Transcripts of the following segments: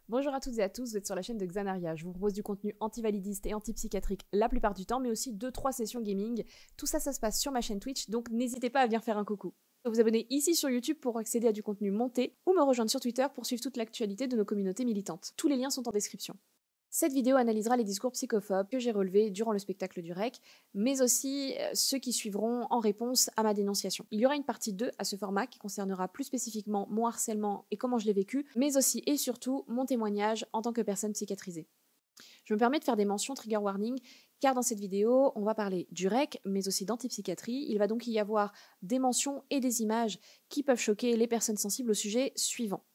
Bonjour à toutes et à tous, vous êtes sur la chaîne de Xanaria. Je vous propose du contenu anti-validiste et anti-psychiatrique la plupart du temps, mais aussi 2-3 sessions gaming. Tout ça, ça se passe sur ma chaîne Twitch, donc n'hésitez pas à venir faire un coucou. Vous abonner ici sur YouTube pour accéder à du contenu monté, ou me rejoindre sur Twitter pour suivre toute l'actualité de nos communautés militantes. Tous les liens sont en description. Cette vidéo analysera les discours psychophobes que j'ai relevés durant le spectacle du REC, mais aussi ceux qui suivront en réponse à ma dénonciation. Il y aura une partie 2 à ce format qui concernera plus spécifiquement mon harcèlement et comment je l'ai vécu, mais aussi et surtout mon témoignage en tant que personne psychiatrisée. Je me permets de faire des mentions trigger warning, car dans cette vidéo, on va parler du REC, mais aussi d'antipsychiatrie. Il va donc y avoir des mentions et des images qui peuvent choquer les personnes sensibles au sujet suivant: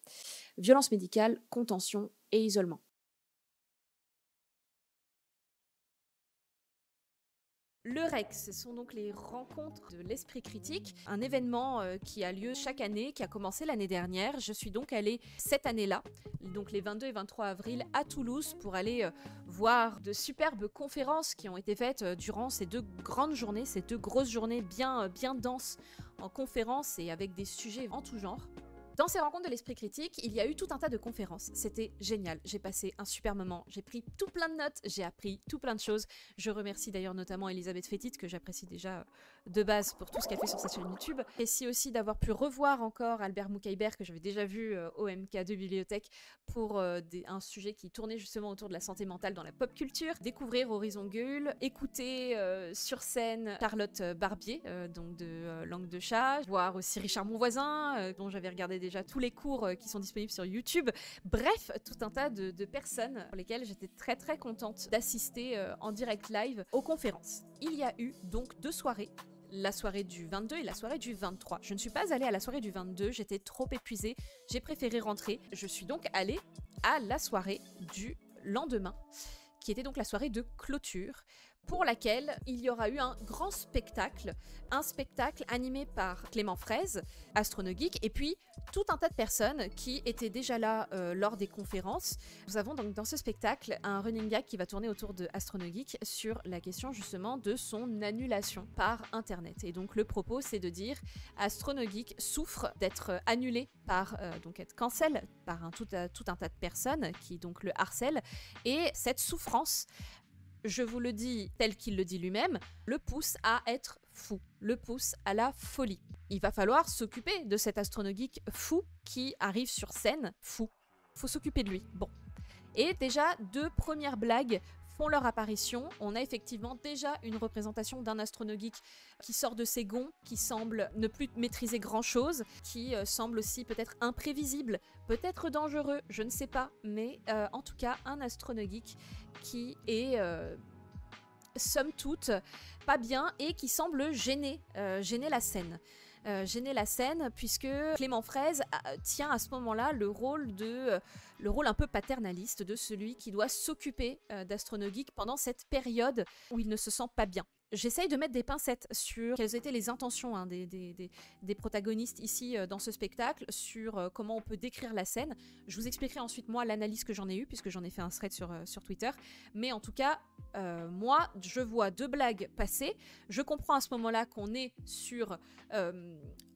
violence médicale, contention et isolement. Le REC, ce sont donc les rencontres de l'esprit critique, un événement qui a lieu chaque année, qui a commencé l'année dernière. Je suis donc allée cette année-là, donc les 22 et 23 avril, à Toulouse pour aller voir de superbes conférences qui ont été faites durant ces 2 grandes journées, ces 2 grosses journées bien denses en conférences et avec des sujets en tout genre. Dans ces rencontres de l'esprit critique, il y a eu tout un tas de conférences. C'était génial. J'ai passé un super moment. J'ai pris tout plein de notes. J'ai appris tout plein de choses. Je remercie d'ailleurs notamment Elisabeth Fétit, que j'apprécie déjà de base pour tout ce qu'elle fait sur sa chaîne YouTube. Merci aussi d'avoir pu revoir encore Albert Moukaïber, que j'avais déjà vu au MK2 Bibliothèque, pour un sujet qui tournait justement autour de la santé mentale dans la pop culture. Découvrir Horizon Gueule, écouter sur scène Charlotte Barbier, donc de Langue de Chat, voir aussi Richard Monvoisin, dont j'avais regardé déjà tous les cours qui sont disponibles sur YouTube. Bref, tout un tas de personnes pour lesquelles j'étais très contente d'assister en direct live aux conférences. Il y a eu donc 2 soirées, la soirée du 22 et la soirée du 23. Je ne suis pas allée à la soirée du 22, j'étais trop épuisée, j'ai préféré rentrer. Je suis donc allée à la soirée du lendemain, qui était donc la soirée de clôture, pour laquelle il y aura eu un grand spectacle, un spectacle animé par Clément Fraise, Astronogeek, et puis tout un tas de personnes qui étaient déjà là lors des conférences. Nous avons donc dans ce spectacle un running gag qui va tourner autour de Astronogeek sur la question justement de son annulation par Internet. Et donc le propos, c'est de dire Astronogeek souffre d'être annulé par, donc être cancel par tout un tas de personnes qui donc le harcèlent, et cette souffrance, je vous le dis tel qu'il le dit lui-même, le pousse à être fou, le pousse à la folie. Il va falloir s'occuper de cet astronogeek fou qui arrive sur scène fou. Faut s'occuper de lui. Bon. Et déjà, 2 premières blagues font leur apparition. On a effectivement déjà une représentation d'un astronogeek qui sort de ses gonds, qui semble ne plus maîtriser grand-chose, qui semble aussi peut-être imprévisible, peut-être dangereux, je ne sais pas, mais en tout cas un astronogeek qui est somme toute pas bien et qui semble gêner la scène. Gêner la scène, puisque Clément Fraise tient à ce moment-là le rôle un peu paternaliste de celui qui doit s'occuper d'Astronogeek pendant cette période où il ne se sent pas bien. J'essaye de mettre des pincettes sur quelles étaient les intentions des protagonistes ici dans ce spectacle, sur comment on peut décrire la scène. Je vous expliquerai ensuite moi l'analyse que j'en ai eue, puisque j'en ai fait un thread sur Twitter. Mais en tout cas, moi, je vois 2 blagues passer. Je comprends à ce moment-là qu'on est sur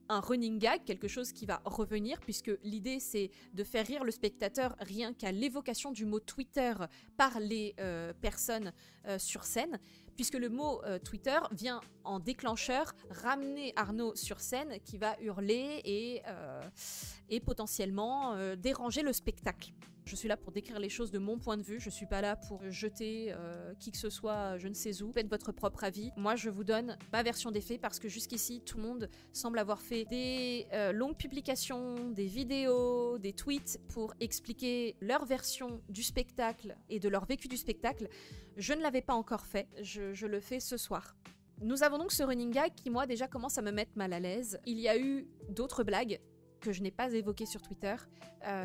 un running gag, quelque chose qui va revenir, puisque l'idée c'est de faire rire le spectateur rien qu'à l'évocation du mot Twitter par les personnes sur scène, puisque le mot Twitter vient en déclencheur ramener Arnaud sur scène qui va hurler et potentiellement déranger le spectacle. Je suis là pour décrire les choses de mon point de vue, je suis pas là pour jeter qui que ce soit je ne sais où. Faites votre propre avis. Moi je vous donne ma version des faits, parce que jusqu'ici tout le monde semble avoir fait des longues publications, des vidéos, des tweets pour expliquer leur version du spectacle et de leur vécu du spectacle. Je ne l'avais pas encore fait, je le fais ce soir. Nous avons donc ce running gag qui moi déjà commence à me mettre mal à l'aise. Il y a eu d'autres blagues que je n'ai pas évoqué sur Twitter.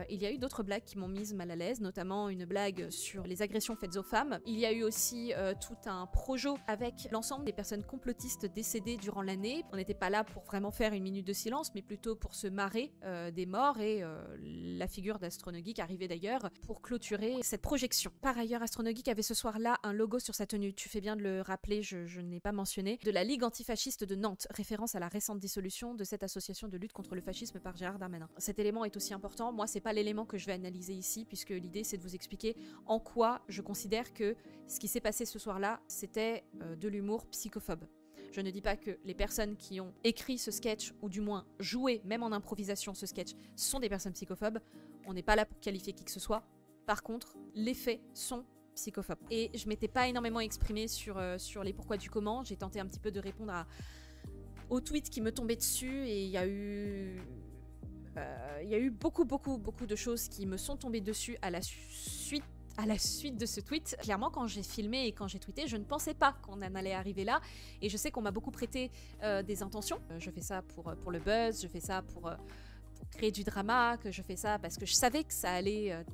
Il y a eu d'autres blagues qui m'ont mise mal à l'aise, notamment une blague sur les agressions faites aux femmes. Il y a eu aussi tout un projo avec l'ensemble des personnes complotistes décédées durant l'année. On n'était pas là pour vraiment faire une minute de silence, mais plutôt pour se marrer des morts, et la figure d'Astronogeek arrivait d'ailleurs pour clôturer cette projection. Par ailleurs, Astronogeek avait ce soir-là un logo sur sa tenue, tu fais bien de le rappeler, je ne l'ai pas mentionné, de la Ligue antifasciste de Nantes, référence à la récente dissolution de cette association de lutte contre le fascisme par Gérard Gérald Darmanin. Cet élément est aussi important. Moi, c'est pas l'élément que je vais analyser ici, puisque l'idée, c'est de vous expliquer en quoi je considère que ce qui s'est passé ce soir-là, c'était de l'humour psychophobe. Je ne dis pas que les personnes qui ont écrit ce sketch, ou du moins joué, même en improvisation, ce sketch, sont des personnes psychophobes. On n'est pas là pour qualifier qui que ce soit. Par contre, les faits sont psychophobes. Et je m'étais pas énormément exprimée sur les pourquoi du comment. J'ai tenté un petit peu de répondre aux tweets qui me tombaient dessus, et il y a eu beaucoup de choses qui me sont tombées dessus à la suite de ce tweet. Clairement, quand j'ai filmé et quand j'ai tweeté, je ne pensais pas qu'on en allait arriver là. Et je sais qu'on m'a beaucoup prêté des intentions. Je fais ça pour le buzz, je fais ça pour créer du drama, que je fais ça parce que je savais que ça allait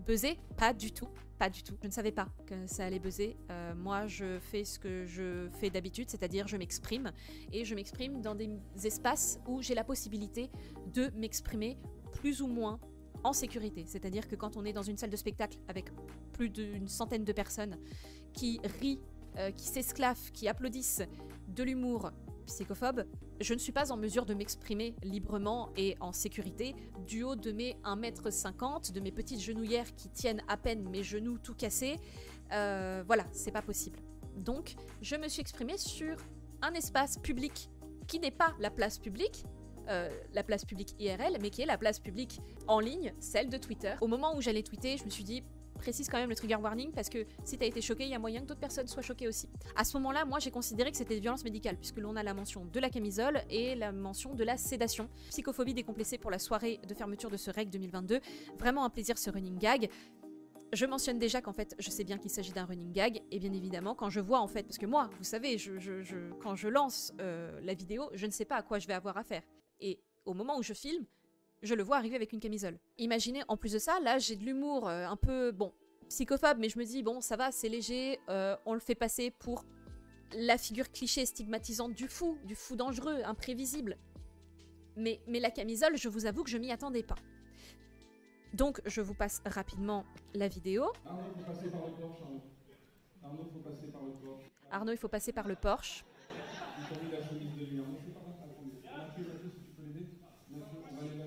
buzzer. Pas du tout. Pas du tout. Je ne savais pas que ça allait buzzer. Moi, je fais ce que je fais d'habitude, c'est-à-dire je m'exprime. Et je m'exprime dans des espaces où j'ai la possibilité de m'exprimer plus ou moins en sécurité. C'est-à-dire que quand on est dans une salle de spectacle avec plus d'une centaine de personnes qui rient, qui s'esclaffent, qui applaudissent de l'humour psychophobe, je ne suis pas en mesure de m'exprimer librement et en sécurité du haut de mes 1,50 m, de mes petites genouillères qui tiennent à peine mes genoux tout cassés. Voilà, c'est pas possible. Donc, je me suis exprimée sur un espace public qui n'est pas la place publique IRL, mais qui est la place publique en ligne, celle de Twitter. Au moment où j'allais tweeter, je me suis dit, précise quand même le trigger warning, parce que si t'as été choqué, il y a moyen que d'autres personnes soient choquées aussi. À ce moment-là, moi j'ai considéré que c'était violence médicale, puisque l'on a la mention de la camisole et la mention de la sédation. Psychophobie décomplexée pour la soirée de fermeture de ce REC 2022. Vraiment un plaisir ce running gag. Je mentionne déjà qu'en fait, je sais bien qu'il s'agit d'un running gag, et bien évidemment, quand je vois en fait, parce que moi, vous savez, quand je lance la vidéo, je ne sais pas à quoi je vais avoir affaire. Et au moment où je filme, je le vois arriver avec une camisole. Imaginez, en plus de ça, là, j'ai de l'humour un peu, bon, psychophobe, mais je me dis, bon, ça va, c'est léger, on le fait passer pour la figure cliché stigmatisante du fou dangereux, imprévisible. Mais la camisole, je vous avoue que je m'y attendais pas. Donc, je vous passe rapidement la vidéo. Arnaud, il faut passer par le Porsche, Arnaud, il faut passer par le Porsche. Arnaud, il faut passer par le Porsche. Il t'a mis la chemise de nuit. Arnaud, c'est pas grave. Mathieu, si tu peux l'aider. Mathieu, on va aller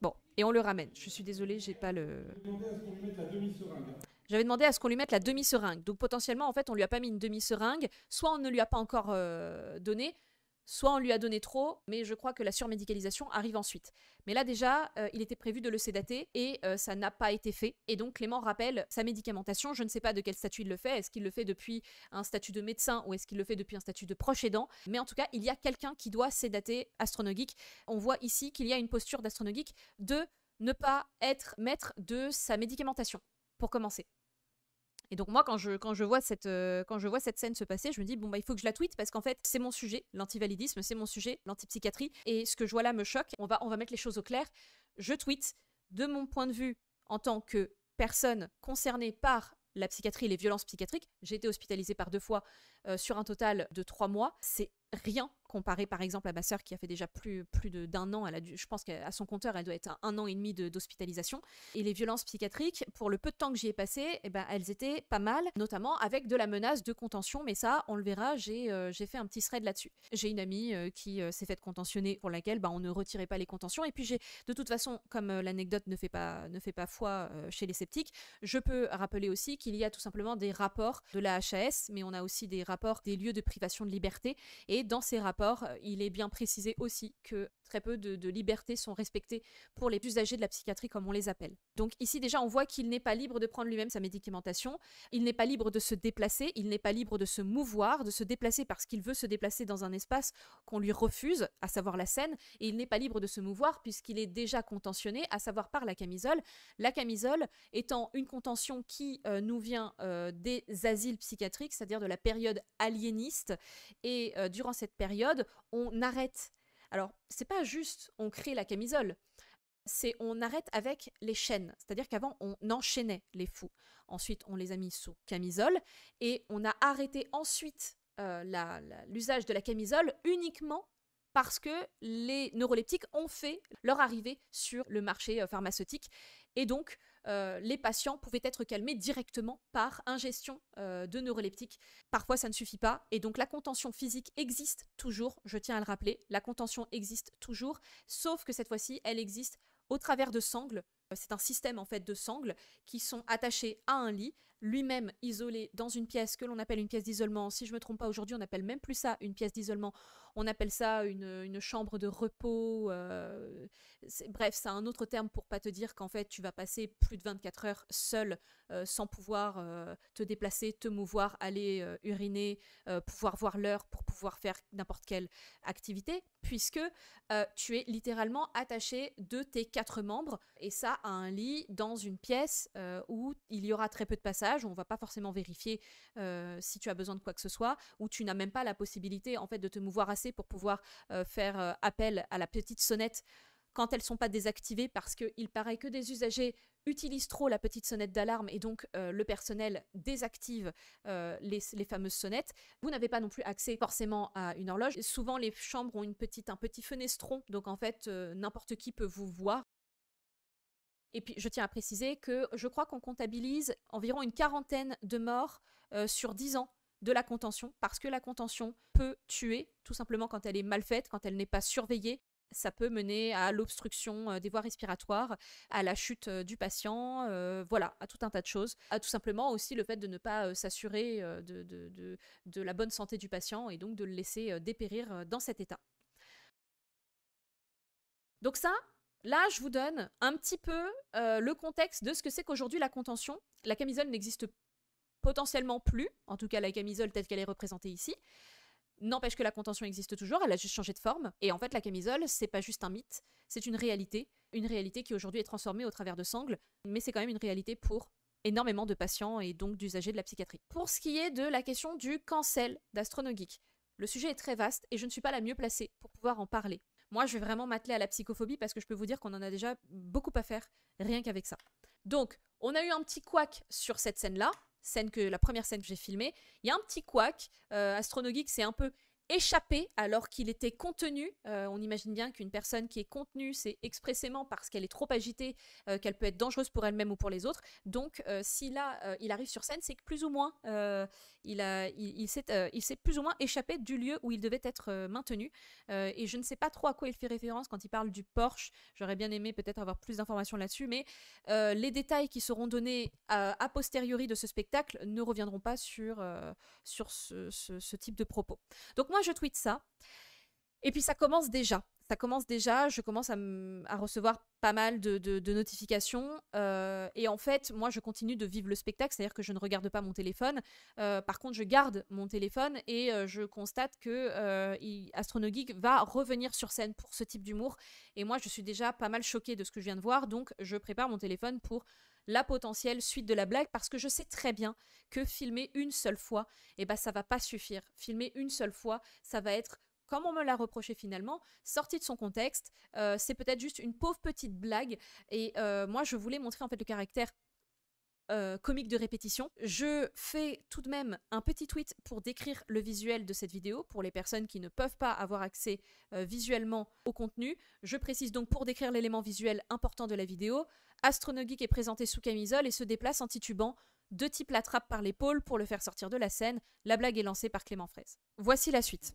Bon, et on le ramène. Je suis désolée, j'ai pas le... J'avais demandé à ce qu'on lui mette la demi-seringue. J'avais demandé à ce qu'on lui mette la demi-seringue. Donc potentiellement, en fait, on lui a pas mis une demi-seringue. Soit on ne lui a pas encore donné, soit on lui a donné trop, mais je crois que la surmédicalisation arrive ensuite. Mais là déjà, il était prévu de le sédater et ça n'a pas été fait. Et donc Clément rappelle sa médicamentation. Je ne sais pas de quel statut il le fait. Est-ce qu'il le fait depuis un statut de médecin ou est-ce qu'il le fait depuis un statut de proche aidant? Mais en tout cas, il y a quelqu'un qui doit sédater Astronogeek. On voit ici qu'il y a une posture d'Astronogeek de ne pas être maître de sa médicamentation, pour commencer. Et donc moi, quand je vois cette scène se passer, je me dis, bon, bah, il faut que je la tweete parce qu'en fait, c'est mon sujet, l'antivalidisme, c'est mon sujet, l'antipsychiatrie. Et ce que je vois là me choque. On va mettre les choses au clair. Je tweete de mon point de vue en tant que personne concernée par la psychiatrie et les violences psychiatriques. J'ai été hospitalisée par 2 fois sur un total de 3 mois. C'est rien comparé par exemple à ma sœur qui a fait déjà plus d'un an. Je pense qu'à son compteur, elle doit être à 1 an et demi d'hospitalisation. Et les violences psychiatriques, pour le peu de temps que j'y ai passé, eh ben, elles étaient pas mal, notamment avec de la menace de contention. Mais ça, on le verra, j'ai fait un petit thread là-dessus. J'ai une amie qui s'est faite contentionner, pour laquelle on ne retirait pas les contentions. Et puis j'ai, de toute façon, comme l'anecdote ne fait pas foi chez les sceptiques, je peux rappeler aussi qu'il y a tout simplement des rapports de la HAS, mais on a aussi des rapports des lieux de privation de liberté. Et dans ces rapports, il est bien précisé aussi que très peu de libertés sont respectées pour les usagers de la psychiatrie comme on les appelle. Donc ici déjà on voit qu'il n'est pas libre de prendre lui-même sa médicamentation, il n'est pas libre de se déplacer, il n'est pas libre de se mouvoir, de se déplacer parce qu'il veut se déplacer dans un espace qu'on lui refuse, à savoir la scène, et il n'est pas libre de se mouvoir puisqu'il est déjà contentionné, à savoir par la camisole étant une contention qui nous vient des asiles psychiatriques, c'est-à-dire de la période aliéniste, et durant cette période, on arrête. Alors, c'est pas juste on crée la camisole, c'est on arrête avec les chaînes. C'est-à-dire qu'avant, on enchaînait les fous. Ensuite, on les a mis sous camisole et on a arrêté ensuite l'usage de la camisole uniquement parce que les neuroleptiques ont fait leur arrivée sur le marché pharmaceutique. Et donc, les patients pouvaient être calmés directement par ingestion de neuroleptiques. Parfois, ça ne suffit pas. Et donc, la contention physique existe toujours, je tiens à le rappeler. La contention existe toujours, sauf que cette fois-ci, elle existe au travers de sangles. C'est un système en fait de sangles qui sont attachées à un lit, lui-même isolé dans une pièce que l'on appelle une pièce d'isolement. Si je ne me trompe pas, aujourd'hui, on n'appelle même plus ça une pièce d'isolement. On appelle ça une chambre de repos. Bref, c'est un autre terme pour pas te dire qu'en fait, tu vas passer plus de 24 heures seul, sans pouvoir te déplacer, te mouvoir, aller uriner, pouvoir voir l'heure pour pouvoir faire n'importe quelle activité, puisque tu es littéralement attaché de tes 4 membres, et ça à un lit dans une pièce où il y aura très peu de passages, on ne va pas forcément vérifier si tu as besoin de quoi que ce soit, où tu n'as même pas la possibilité en fait de te mouvoir assez pour pouvoir faire appel à la petite sonnette quand elles ne sont pas désactivées, parce qu'il paraît que des usagers utilisent trop la petite sonnette d'alarme et donc le personnel désactive les fameuses sonnettes. Vous n'avez pas non plus accès forcément à une horloge. Souvent, les chambres ont un petit fenestron, donc en fait, n'importe qui peut vous voir. Et puis, je tiens à préciser que je crois qu'on comptabilise environ une 40aine de morts sur 10 ans de la contention, parce que la contention peut tuer, tout simplement quand elle est mal faite, quand elle n'est pas surveillée. Ça peut mener à l'obstruction des voies respiratoires, à la chute du patient, voilà, à tout un tas de choses. À tout simplement aussi le fait de ne pas s'assurer de la bonne santé du patient et donc de le laisser dépérir dans cet état. Donc ça, là, je vous donne un petit peu le contexte de ce que c'est qu'aujourd'hui la contention. La camisole n'existe potentiellement plus, en tout cas la camisole telle qu'elle est représentée ici. N'empêche que la contention existe toujours, elle a juste changé de forme. Et en fait, la camisole, c'est pas juste un mythe, c'est une réalité qui aujourd'hui est transformée au travers de sangles, mais c'est quand même une réalité pour énormément de patients et donc d'usagers de la psychiatrie. Pour ce qui est de la question du cancel d'Astronogeek, le sujet est très vaste et je ne suis pas la mieux placée pour pouvoir en parler. Moi, je vais vraiment m'atteler à la psychophobie parce que je peux vous dire qu'on en a déjà beaucoup à faire, rien qu'avec ça. Donc, on a eu un petit couac sur cette scène-là, la première scène que j'ai filmée. Il y a un petit couac, Astronogeek s'est un peu échappé alors qu'il était contenu. On imagine bien qu'une personne qui est contenue, c'est expressément parce qu'elle est trop agitée, qu'elle peut être dangereuse pour elle-même ou pour les autres. Donc, si là, il arrive sur scène, c'est que plus ou moins, il s'est plus ou moins échappé du lieu où il devait être maintenu. Et je ne sais pas trop à quoi il fait référence quand il parle du Porsche. J'aurais bien aimé peut-être avoir plus d'informations là-dessus, mais les détails qui seront donnés a posteriori de ce spectacle ne reviendront pas sur ce type de propos. Donc moi, je tweete ça. Et puis ça commence déjà. Je commence à recevoir pas mal de notifications. Et en fait, moi, je continue de vivre le spectacle, c'est-à-dire que je ne regarde pas mon téléphone. Par contre, je garde mon téléphone et je constate que Astronogeek va revenir sur scène pour ce type d'humour. Et moi, je suis déjà pas mal choquée de ce que je viens de voir, donc je prépare mon téléphone pour la potentielle suite de la blague, parce que je sais très bien que filmer une seule fois, eh ben, ça va pas suffire. Filmer une seule fois, ça va être, comme on me l'a reproché finalement, sorti de son contexte. C'est peut-être juste une pauvre petite blague. Et moi, je voulais montrer en fait le caractère comique de répétition. Je fais tout de même un petit tweet pour décrire le visuel de cette vidéo pour les personnes qui ne peuvent pas avoir accès visuellement au contenu. Je précise donc, pour décrire l'élément visuel important de la vidéo, Astronogeek est présenté sous camisole et se déplace en titubant. Deux types l'attrapent par l'épaule pour le faire sortir de la scène. La blague est lancée par Clément Fraisse. Voici la suite.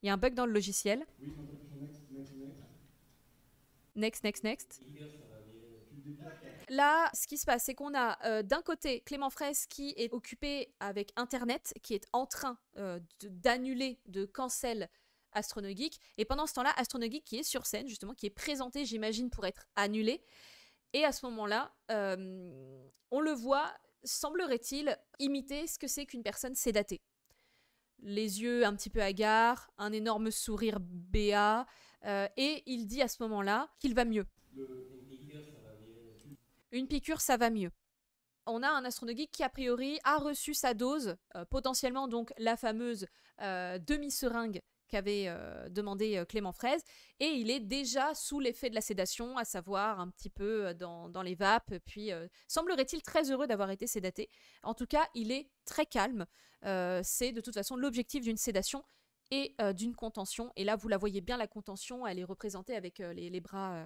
Il y a un bug dans le logiciel. Oui, on appuie sur Next. Là, ce qui se passe, c'est qu'on a d'un côté Clément Fraisse qui est occupé avec Internet, qui est en train d'annuler, de cancel Astronogeek. Et pendant ce temps-là, Astronogeek qui est sur scène, justement, qui est présenté, j'imagine, pour être annulé. Et à ce moment-là, on le voit, semblerait-il, imiter ce que c'est qu'une personne sédatée. Les yeux un petit peu hagards, un énorme sourire béat, et il dit à ce moment-là qu'il va mieux. Une piqûre, ça va mieux. On a un Astronogeek qui, a priori, a reçu sa dose, potentiellement donc la fameuse demi-seringue qu'avait demandé Clément Fraisse, et il est déjà sous l'effet de la sédation, à savoir un petit peu dans les vapes, puis semblerait-il très heureux d'avoir été sédaté. En tout cas, il est très calme. C'est de toute façon l'objectif d'une sédation, et d'une contention. Et là, vous la voyez bien, la contention, elle est représentée avec les bras,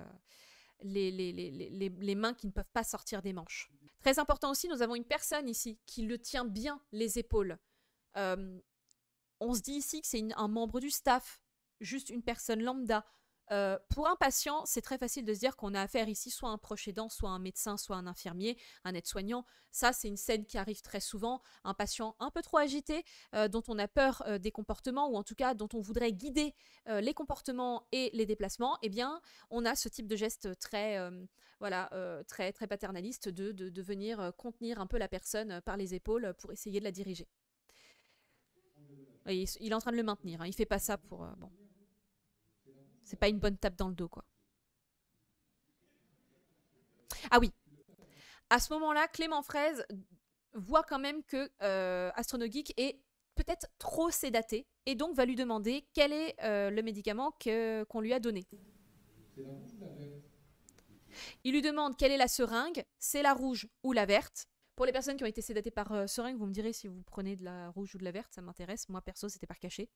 les mains qui ne peuvent pas sortir des manches. Très important aussi, nous avons une personne ici qui le tient bien les épaules. On se dit ici que c'est un membre du staff, juste une personne lambda. Pour un patient, c'est très facile de se dire qu'on a affaire ici soit à un proche aidant, soit à un médecin, soit à un infirmier, un aide-soignant. Ça, c'est une scène qui arrive très souvent. Un patient un peu trop agité, dont on a peur des comportements, ou en tout cas dont on voudrait guider les comportements et les déplacements, eh bien, on a ce type de geste très, très, très paternaliste de venir contenir un peu la personne par les épaules pour essayer de la diriger. Et il est en train de le maintenir, hein. Il fait pas ça pour... bon. C'est pas une bonne tape dans le dos, quoi. Ah oui. À ce moment-là, Clément Fraise voit quand même que Astronogeek est peut-être trop sédaté et donc va lui demander quel est le médicament qu'on lui a donné. C'est la rouge ou la verte? Il lui demande quelle est la seringue, c'est la rouge ou la verte. Pour les personnes qui ont été sédatées par seringue, vous me direz si vous prenez de la rouge ou de la verte, ça m'intéresse. Moi, perso, c'était par cachet.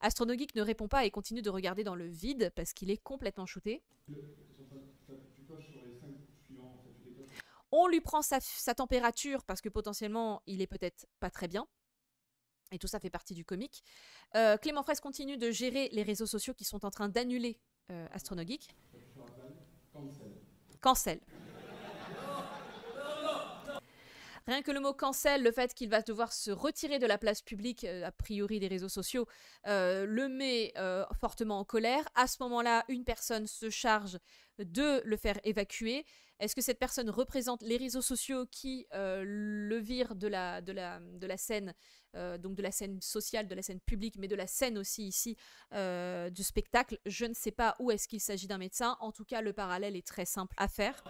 Astronogeek ne répond pas et continue de regarder dans le vide parce qu'il est complètement shooté. Tu coches sur les 5 suivants, en fait, tu décoches. On lui prend sa température parce que potentiellement il est peut-être pas très bien. Et tout ça fait partie du comique. Clément Fraise continue de gérer les réseaux sociaux qui sont en train d'annuler Astronogeek. Cancel. Rien que le mot cancel, le fait qu'il va devoir se retirer de la place publique, a priori des réseaux sociaux, le met fortement en colère. À ce moment-là, une personne se charge de le faire évacuer. Est-ce que cette personne représente les réseaux sociaux qui le virent de la scène, donc de la scène sociale, de la scène publique, mais de la scène aussi ici du spectacle? Je ne sais pas où est-ce qu'il s'agit d'un médecin. En tout cas, le parallèle est très simple à faire.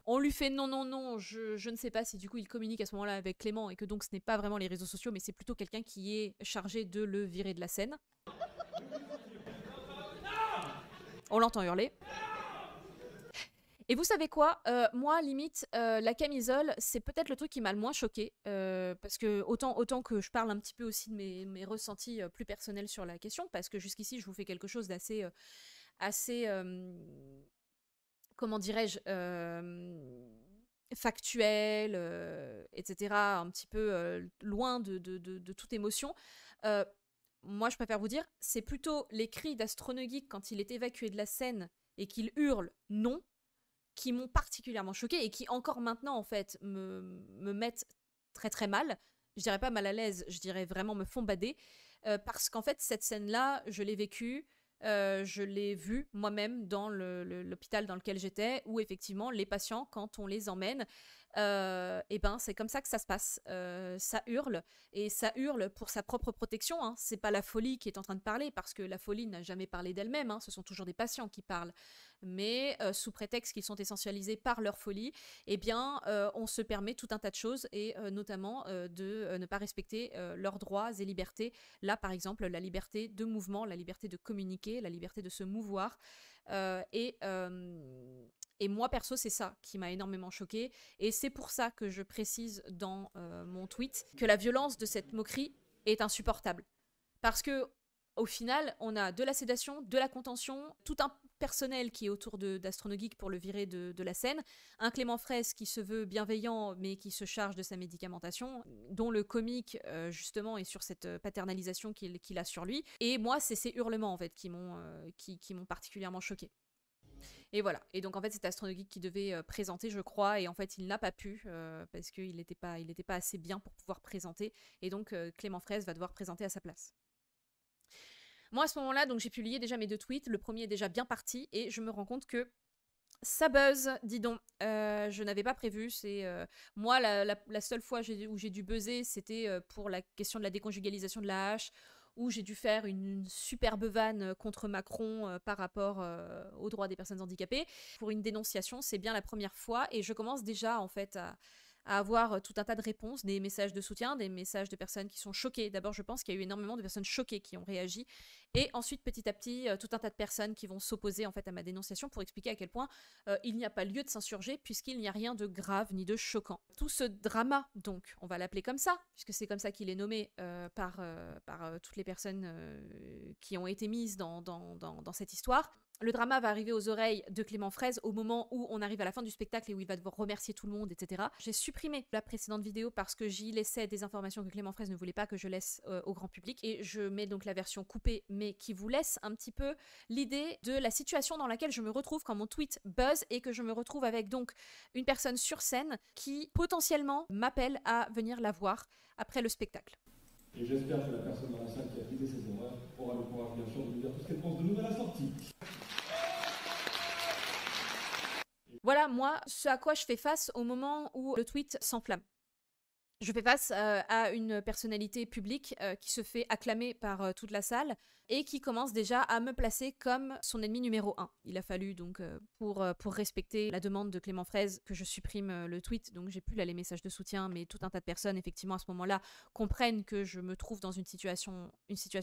On lui fait non, je ne sais pas si du coup il communique à ce moment-là avec Clément et que donc ce n'est pas vraiment les réseaux sociaux, mais c'est plutôt quelqu'un qui est chargé de le virer de la scène. On l'entend hurler. Et vous savez quoi, moi, limite, la camisole, c'est peut-être le truc qui m'a le moins choqué, parce que autant que je parle un petit peu aussi de mes ressentis plus personnels sur la question, parce que jusqu'ici, je vous fais quelque chose d'assez... comment dirais-je, factuel, etc., un petit peu loin de toute émotion. Moi, je préfère vous dire, c'est plutôt les cris d'Astronogeek quand il est évacué de la scène et qu'il hurle « non », qui m'ont particulièrement choquée et qui, encore maintenant, en fait, me mettent très très mal. Je dirais pas mal à l'aise, je dirais vraiment me font bader, parce qu'en fait, cette scène-là, je l'ai vécue, je l'ai vue moi-même dans l'hôpital dans lequel j'étais, où effectivement, les patients, quand on les emmène, et ben c'est comme ça que ça se passe. Ça hurle, et ça hurle pour sa propre protection, hein. C'est pas la folie qui est en train de parler, parce que la folie n'a jamais parlé d'elle-même, hein. Ce sont toujours des patients qui parlent. Mais sous prétexte qu'ils sont essentialisés par leur folie, eh bien, on se permet tout un tas de choses, et notamment de ne pas respecter leurs droits et libertés. Là, par exemple, la liberté de mouvement, la liberté de communiquer, la liberté de se mouvoir. Et moi, perso, c'est ça qui m'a énormément choquée. Et c'est pour ça que je précise dans mon tweet que la violence de cette moquerie est insupportable. Parce que, au final, on a de la sédation, de la contention, tout un personnel qui est autour d'Astronogeek pour le virer de la scène, un Clément Fraise qui se veut bienveillant mais qui se charge de sa médicamentation, dont le comique justement est sur cette paternalisation qu'il a sur lui. Et moi, c'est ces hurlements en fait qui m'ont particulièrement choquée. Et voilà. Et donc en fait, c'est Astronogeek qui devait présenter, je crois, et en fait, il n'a pas pu parce qu'il n'était pas assez bien pour pouvoir présenter. Et donc Clément Fraise va devoir présenter à sa place. Moi, à ce moment-là, donc j'ai publié déjà mes 2 tweets. Le premier est déjà bien parti et je me rends compte que ça buzz, dis donc. Je n'avais pas prévu. C'est moi, la seule fois où j'ai dû buzzer, c'était pour la question de la déconjugalisation de la hache, où j'ai dû faire une superbe vanne contre Macron par rapport aux droits des personnes handicapées. Pour une dénonciation, c'est bien la première fois et je commence déjà en fait à avoir tout un tas de réponses, des messages de soutien, des messages de personnes qui sont choquées. D'abord, je pense qu'il y a eu énormément de personnes choquées qui ont réagi. Et ensuite, petit à petit, tout un tas de personnes qui vont s'opposer en fait à ma dénonciation pour expliquer à quel point il n'y a pas lieu de s'insurger puisqu'il n'y a rien de grave ni de choquant. Tout ce drama, donc, on va l'appeler comme ça, puisque c'est comme ça qu'il est nommé par toutes les personnes qui ont été mises dans cette histoire. Le drama va arriver aux oreilles de Clément Fraise au moment où on arrive à la fin du spectacle et où il va devoir remercier tout le monde, etc. J'ai supprimé la précédente vidéo parce que j'y laissais des informations que Clément Fraise ne voulait pas que je laisse au grand public. Et je mets donc la version coupée, mais qui vous laisse un petit peu l'idée de la situation dans laquelle je me retrouve quand mon tweet buzz et que je me retrouve avec donc une personne sur scène qui potentiellement m'appelle à venir la voir après le spectacle. Et j'espère que la personne dans la salle qui a visé ses erreurs aura le courage, bien sûr, de nous dire tout ce qu'elle pense de nous à la sortie. Voilà, moi, ce à quoi je fais face au moment où le tweet s'enflamme. Je fais face à une personnalité publique qui se fait acclamer par toute la salle et qui commence déjà à me placer comme son ennemi numéro 1. Il a fallu donc, pour respecter la demande de Clément Fraise, que je supprime le tweet, donc j'ai plus là les messages de soutien, mais tout un tas de personnes, effectivement, à ce moment-là, comprennent que je me trouve dans une situation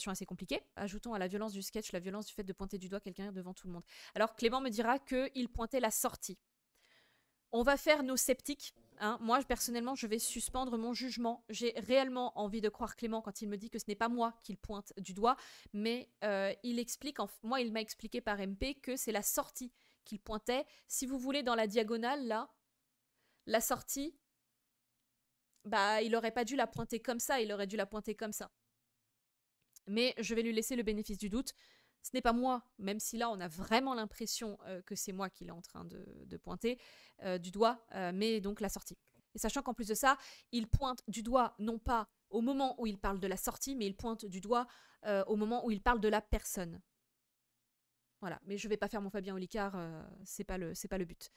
assez compliquée. Ajoutons à la violence du sketch la violence du fait de pointer du doigt quelqu'un devant tout le monde. Alors Clément me dira qu'il pointait la sortie. On va faire nos sceptiques. Hein. Moi, personnellement, je vais suspendre mon jugement. J'ai réellement envie de croire Clément quand il me dit que ce n'est pas moi qu'il pointe du doigt, mais il m'a expliqué par MP que c'est la sortie qu'il pointait. Si vous voulez, dans la diagonale, là, la sortie, bah, il aurait pas dû la pointer comme ça, il aurait dû la pointer comme ça. Mais je vais lui laisser le bénéfice du doute. Ce n'est pas moi, même si là on a vraiment l'impression que c'est moi qu'il est en train de pointer du doigt, mais donc la sortie. Et sachant qu'en plus de ça, il pointe du doigt non pas au moment où il parle de la sortie, mais il pointe du doigt au moment où il parle de la personne. Voilà, mais je vais pas faire mon Fabien Olicard, c'est pas le but.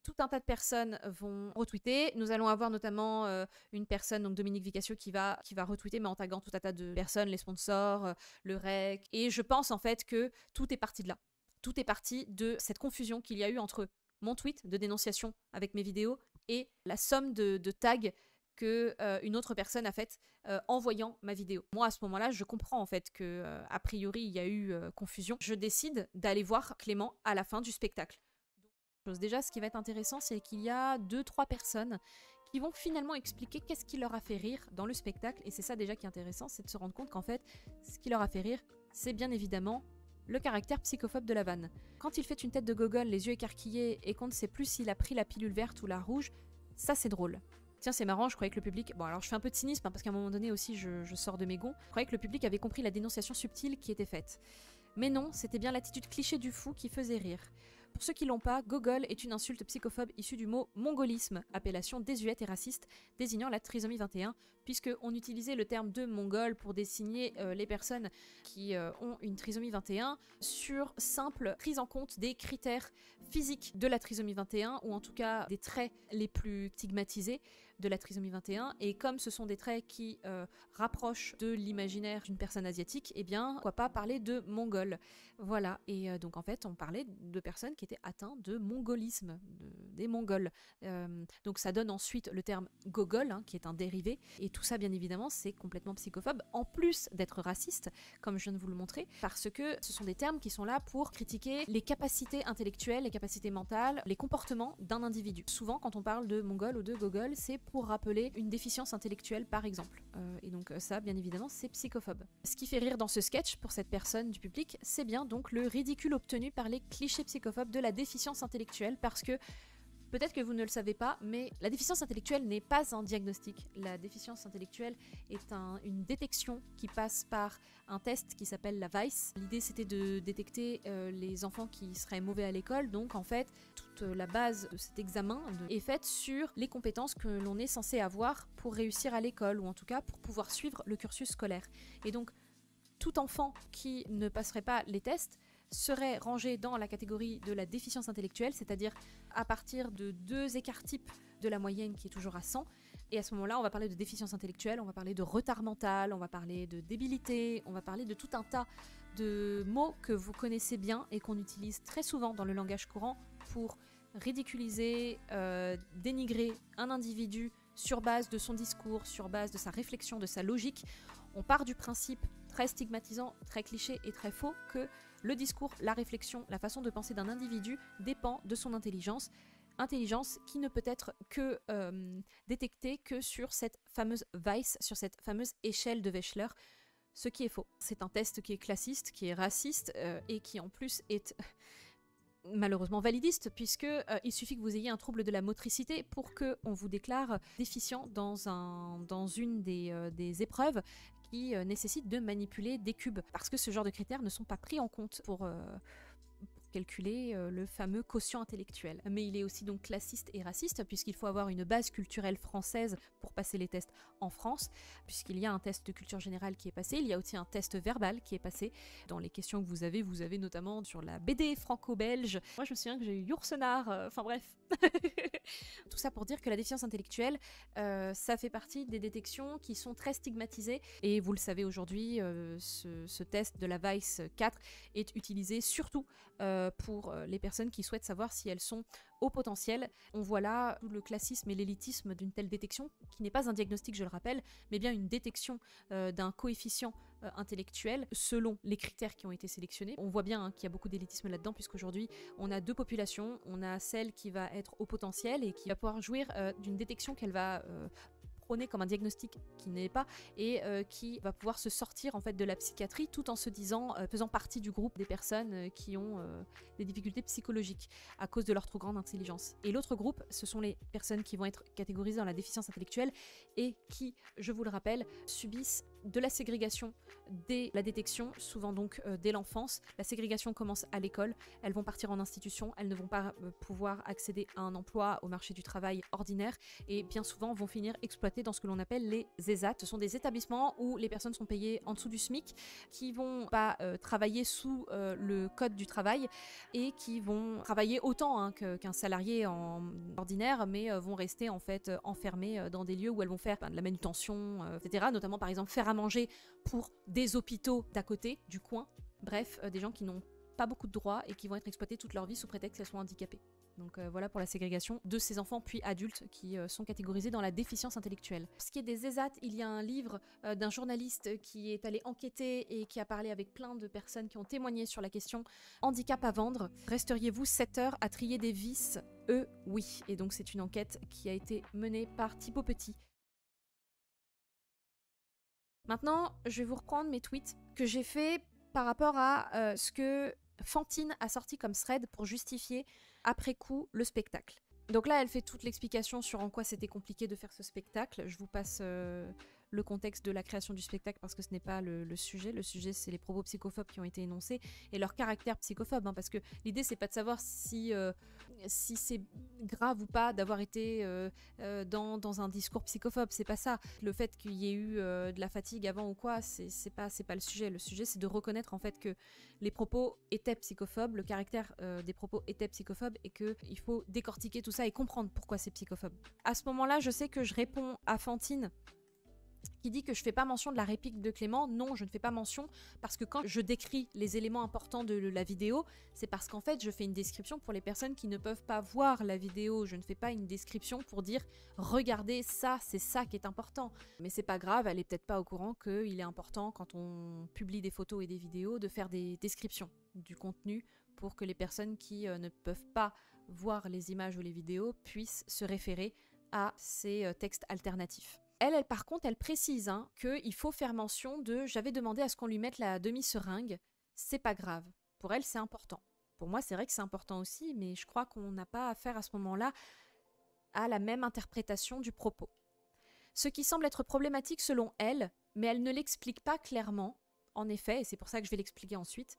Tout un tas de personnes vont retweeter. Nous allons avoir notamment une personne, donc Dominique Vicacio, qui va retweeter, mais en taguant tout un tas de personnes, les sponsors, le REC. Et je pense en fait que tout est parti de là. Tout est parti de cette confusion qu'il y a eu entre mon tweet de dénonciation avec mes vidéos et la somme de tags que une autre personne a fait en voyant ma vidéo. Moi, à ce moment-là, je comprends en fait que a priori il y a eu confusion. Je décide d'aller voir Clément à la fin du spectacle. Déjà, ce qui va être intéressant, c'est qu'il y a 2-3 personnes qui vont finalement expliquer qu'est-ce qui leur a fait rire dans le spectacle. Et c'est ça déjà qui est intéressant, c'est de se rendre compte qu'en fait, ce qui leur a fait rire, c'est bien évidemment le caractère psychophobe de la vanne. Quand il fait une tête de gogol, les yeux écarquillés, et qu'on ne sait plus s'il a pris la pilule verte ou la rouge, ça c'est drôle. Tiens, c'est marrant, je croyais que le public... Bon, alors je fais un peu de cynisme, hein, parce qu'à un moment donné aussi, je sors de mes gonds. Je croyais que le public avait compris la dénonciation subtile qui était faite. Mais non, c'était bien l'attitude cliché du fou qui faisait rire. Pour ceux qui l'ont pas, gogol est une insulte psychophobe issue du mot mongolisme, appellation désuète et raciste désignant la trisomie 21, puisqu'on utilisait le terme de mongol pour désigner les personnes qui ont une trisomie 21 sur simple prise en compte des critères physiques de la trisomie 21, ou en tout cas des traits les plus stigmatisés de la trisomie 21, et comme ce sont des traits qui rapprochent de l'imaginaire d'une personne asiatique, eh bien, pourquoi pas parler de mongol. Voilà, et donc en fait, on parlait de personnes qui étaient atteintes de mongolisme, des mongols. Donc ça donne ensuite le terme gogol, hein, qui est un dérivé, et tout ça, bien évidemment, c'est complètement psychophobe, en plus d'être raciste, comme je viens de vous le montrer, parce que ce sont des termes qui sont là pour critiquer les capacités intellectuelles, les capacités mentales, les comportements d'un individu. Souvent, quand on parle de mongol ou de gogol, c'est pour rappeler une déficience intellectuelle, par exemple. Et donc ça, bien évidemment, c'est psychophobe. Ce qui fait rire dans ce sketch, pour cette personne du public, c'est bien donc le ridicule obtenu par les clichés psychophobes de la déficience intellectuelle, parce que peut-être que vous ne le savez pas, mais la déficience intellectuelle n'est pas un diagnostic. La déficience intellectuelle est une détection qui passe par un test qui s'appelle la VICE. L'idée, c'était de détecter les enfants qui seraient mauvais à l'école. Donc, en fait, toute la base de cet examen est faite sur les compétences que l'on est censé avoir pour réussir à l'école, ou en tout cas pour pouvoir suivre le cursus scolaire. Et donc, tout enfant qui ne passerait pas les tests serait rangé dans la catégorie de la déficience intellectuelle, c'est-à-dire à partir de 2 écarts types de la moyenne qui est toujours à 100. Et à ce moment-là, on va parler de déficience intellectuelle, on va parler de retard mental, on va parler de débilité, on va parler de tout un tas de mots que vous connaissez bien et qu'on utilise très souvent dans le langage courant pour ridiculiser, dénigrer un individu sur base de son discours, sur base de sa réflexion, de sa logique. On part du principe très stigmatisant, très cliché et très faux que le discours, la réflexion, la façon de penser d'un individu dépend de son intelligence. Intelligence qui ne peut être que détectée que sur cette fameuse Weiss, sur cette fameuse échelle de Wechsler, ce qui est faux. C'est un test qui est classiste, qui est raciste et qui en plus est malheureusement validiste, puisque il suffit que vous ayez un trouble de la motricité pour qu'on vous déclare déficient dans une des épreuves qui nécessite de manipuler des cubes, parce que ce genre de critères ne sont pas pris en compte pour calculer le fameux quotient intellectuel. Mais il est aussi donc classiste et raciste, puisqu'il faut avoir une base culturelle française pour passer les tests en France, puisqu'il y a un test de culture générale qui est passé, il y a aussi un test verbal qui est passé. Dans les questions que vous avez notamment sur la BD franco-belge. Moi je me souviens que j'ai eu Yourcenar, enfin bref. Tout ça pour dire que la déficience intellectuelle, ça fait partie des détections qui sont très stigmatisées, et vous le savez aujourd'hui, ce test de la Weiss 4 est utilisé surtout pour les personnes qui souhaitent savoir si elles sont au potentiel. On voit là le classisme et l'élitisme d'une telle détection, qui n'est pas un diagnostic, je le rappelle, mais bien une détection d'un coefficient intellectuel selon les critères qui ont été sélectionnés. On voit bien qu'il y a beaucoup d'élitisme là-dedans, puisqu'aujourd'hui on a deux populations. On a celle qui va être au potentiel et qui va pouvoir jouir d'une détection qu'elle va prôner comme un diagnostic qui n'est pas, et qui va pouvoir se sortir en fait de la psychiatrie tout en se disant faisant partie du groupe des personnes qui ont des difficultés psychologiques à cause de leur trop grande intelligence. Et l'autre groupe, ce sont les personnes qui vont être catégorisées dans la déficience intellectuelle et qui, je vous le rappelle, subissent de la ségrégation dès la détection, souvent donc dès l'enfance. La ségrégation commence à l'école, elles vont partir en institution, elles ne vont pas pouvoir accéder à un emploi au marché du travail ordinaire, et bien souvent vont finir exploitées dans ce que l'on appelle les ESAT. Ce sont des établissements où les personnes sont payées en dessous du SMIC, qui vont pas travailler sous le code du travail, et qui vont travailler autant qu'un salarié ordinaire, mais vont rester en fait enfermées dans des lieux où elles vont faire de la manutention, etc. Notamment par exemple faire à manger pour des hôpitaux d'à côté, du coin. Bref, des gens qui n'ont pas beaucoup de droits et qui vont être exploités toute leur vie sous prétexte qu'elles sont handicapées. Donc voilà pour la ségrégation de ces enfants puis adultes qui sont catégorisés dans la déficience intellectuelle. Pour ce qui est des ESAT, il y a un livre d'un journaliste qui est allé enquêter et qui a parlé avec plein de personnes qui ont témoigné sur la question handicap à vendre. Resteriez-vous 7 heures à trier des vis? Oui. Et donc c'est une enquête qui a été menée par Thibaut Petit. Maintenant, je vais vous reprendre mes tweets que j'ai fait par rapport à ce que Fantine a sorti comme thread pour justifier après coup le spectacle. Donc là, elle fait toute l'explication sur en quoi c'était compliqué de faire ce spectacle. Je vous passe le contexte de la création du spectacle parce que ce n'est pas le sujet. Le sujet, c'est les propos psychophobes qui ont été énoncés et leur caractère psychophobe. Parce que l'idée, c'est pas de savoir si c'est grave ou pas d'avoir été dans un discours psychophobe. C'est pas ça. Le fait qu'il y ait eu de la fatigue avant ou quoi, c'est pas le sujet. Le sujet, c'est de reconnaître en fait que les propos étaient psychophobes, le caractère des propos était psychophobe, et qu'il faut décortiquer tout ça et comprendre pourquoi c'est psychophobe. À ce moment-là, je sais que je réponds à Fantine qui dit que je fais pas mention de la réplique de Clément. Non, je ne fais pas mention, parce que quand je décris les éléments importants de la vidéo, c'est parce qu'en fait je fais une description pour les personnes qui ne peuvent pas voir la vidéo. Je ne fais pas une description pour dire regardez ça, c'est ça qui est important. Mais c'est pas grave, elle est peut-être pas au courant qu'il est important quand on publie des photos et des vidéos de faire des descriptions du contenu pour que les personnes qui ne peuvent pas voir les images ou les vidéos puissent se référer à ces textes alternatifs. Elle, par contre, elle précise qu'il faut faire mention de « j'avais demandé à ce qu'on lui mette la demi-seringue, c'est pas grave ». Pour elle, c'est important. Pour moi, c'est vrai que c'est important aussi, mais je crois qu'on n'a pas affaire à ce moment-là à la même interprétation du propos. Ce qui semble être problématique selon elle, mais elle ne l'explique pas clairement, en effet, et c'est pour ça que je vais l'expliquer ensuite,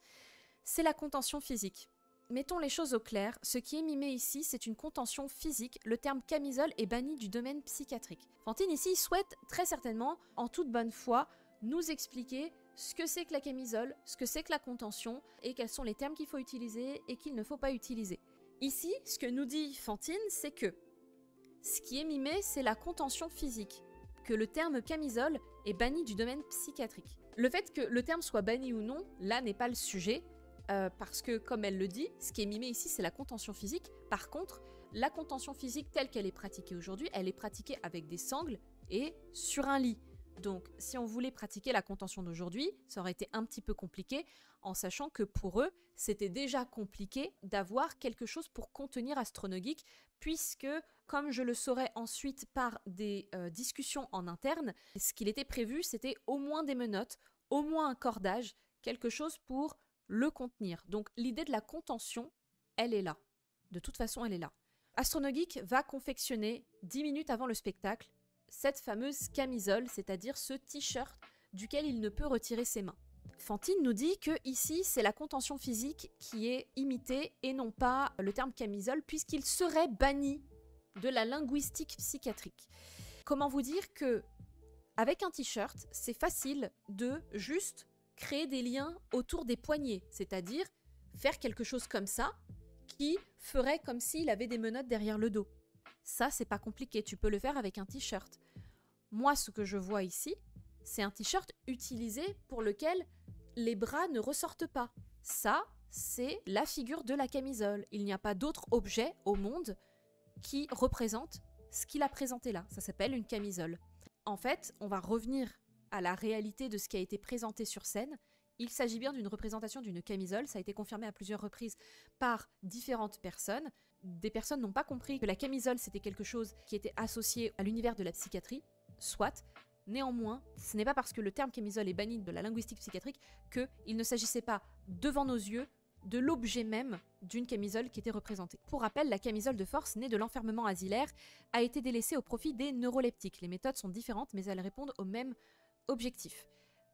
c'est la contention physique. Mettons les choses au clair, ce qui est mimé ici, c'est une contention physique. Le terme camisole est banni du domaine psychiatrique. Fantine ici souhaite très certainement, en toute bonne foi, nous expliquer ce que c'est que la camisole, ce que c'est que la contention, et quels sont les termes qu'il faut utiliser et qu'il ne faut pas utiliser. Ici, ce que nous dit Fantine, c'est que ce qui est mimé, c'est la contention physique, que le terme camisole est banni du domaine psychiatrique. Le fait que le terme soit banni ou non, là n'est pas le sujet, parce que, comme elle le dit, ce qui est mimé ici, c'est la contention physique. Par contre, La contention physique telle qu'elle est pratiquée aujourd'hui, elle est pratiquée avec des sangles et sur un lit. Donc, si on voulait pratiquer la contention d'aujourd'hui, ça aurait été un petit peu compliqué, en sachant que pour eux, c'était déjà compliqué d'avoir quelque chose pour contenir Astronogeek, puisque, comme je le saurais ensuite par des discussions en interne, ce qu'il était prévu, c'était au moins des menottes, au moins un cordage, quelque chose pour le contenir. Donc, l'idée de la contention, elle est là. De toute façon, elle est là. Astronogeek va confectionner 10 minutes avant le spectacle cette fameuse camisole, c'est-à-dire ce t-shirt duquel il ne peut retirer ses mains. Fantine nous dit que ici c'est la contention physique qui est imitée et non pas le terme camisole, puisqu'il serait banni de la linguistique psychiatrique. Comment vous dire que avec un t-shirt, c'est facile de juste créer des liens autour des poignets, c'est-à-dire faire quelque chose comme ça qui ferait comme s'il avait des menottes derrière le dos. Ça, c'est pas compliqué, tu peux le faire avec un t-shirt. Moi, ce que je vois ici, c'est un t-shirt utilisé pour lequel les bras ne ressortent pas. Ça, c'est la figure de la camisole. Il n'y a pas d'autre objet au monde qui représente ce qu'il a présenté là. Ça s'appelle une camisole. En fait, on va revenir à la réalité de ce qui a été présenté sur scène. Il s'agit bien d'une représentation d'une camisole. Ça a été confirmé à plusieurs reprises par différentes personnes. Des personnes n'ont pas compris que la camisole, c'était quelque chose qui était associé à l'univers de la psychiatrie, soit. Néanmoins, ce n'est pas parce que le terme camisole est banni de la linguistique psychiatrique qu'il ne s'agissait pas, devant nos yeux, de l'objet même d'une camisole qui était représentée. Pour rappel, la camisole de force, née de l'enfermement asilaire, a été délaissée au profit des neuroleptiques. Les méthodes sont différentes, mais elles répondent au même objectif.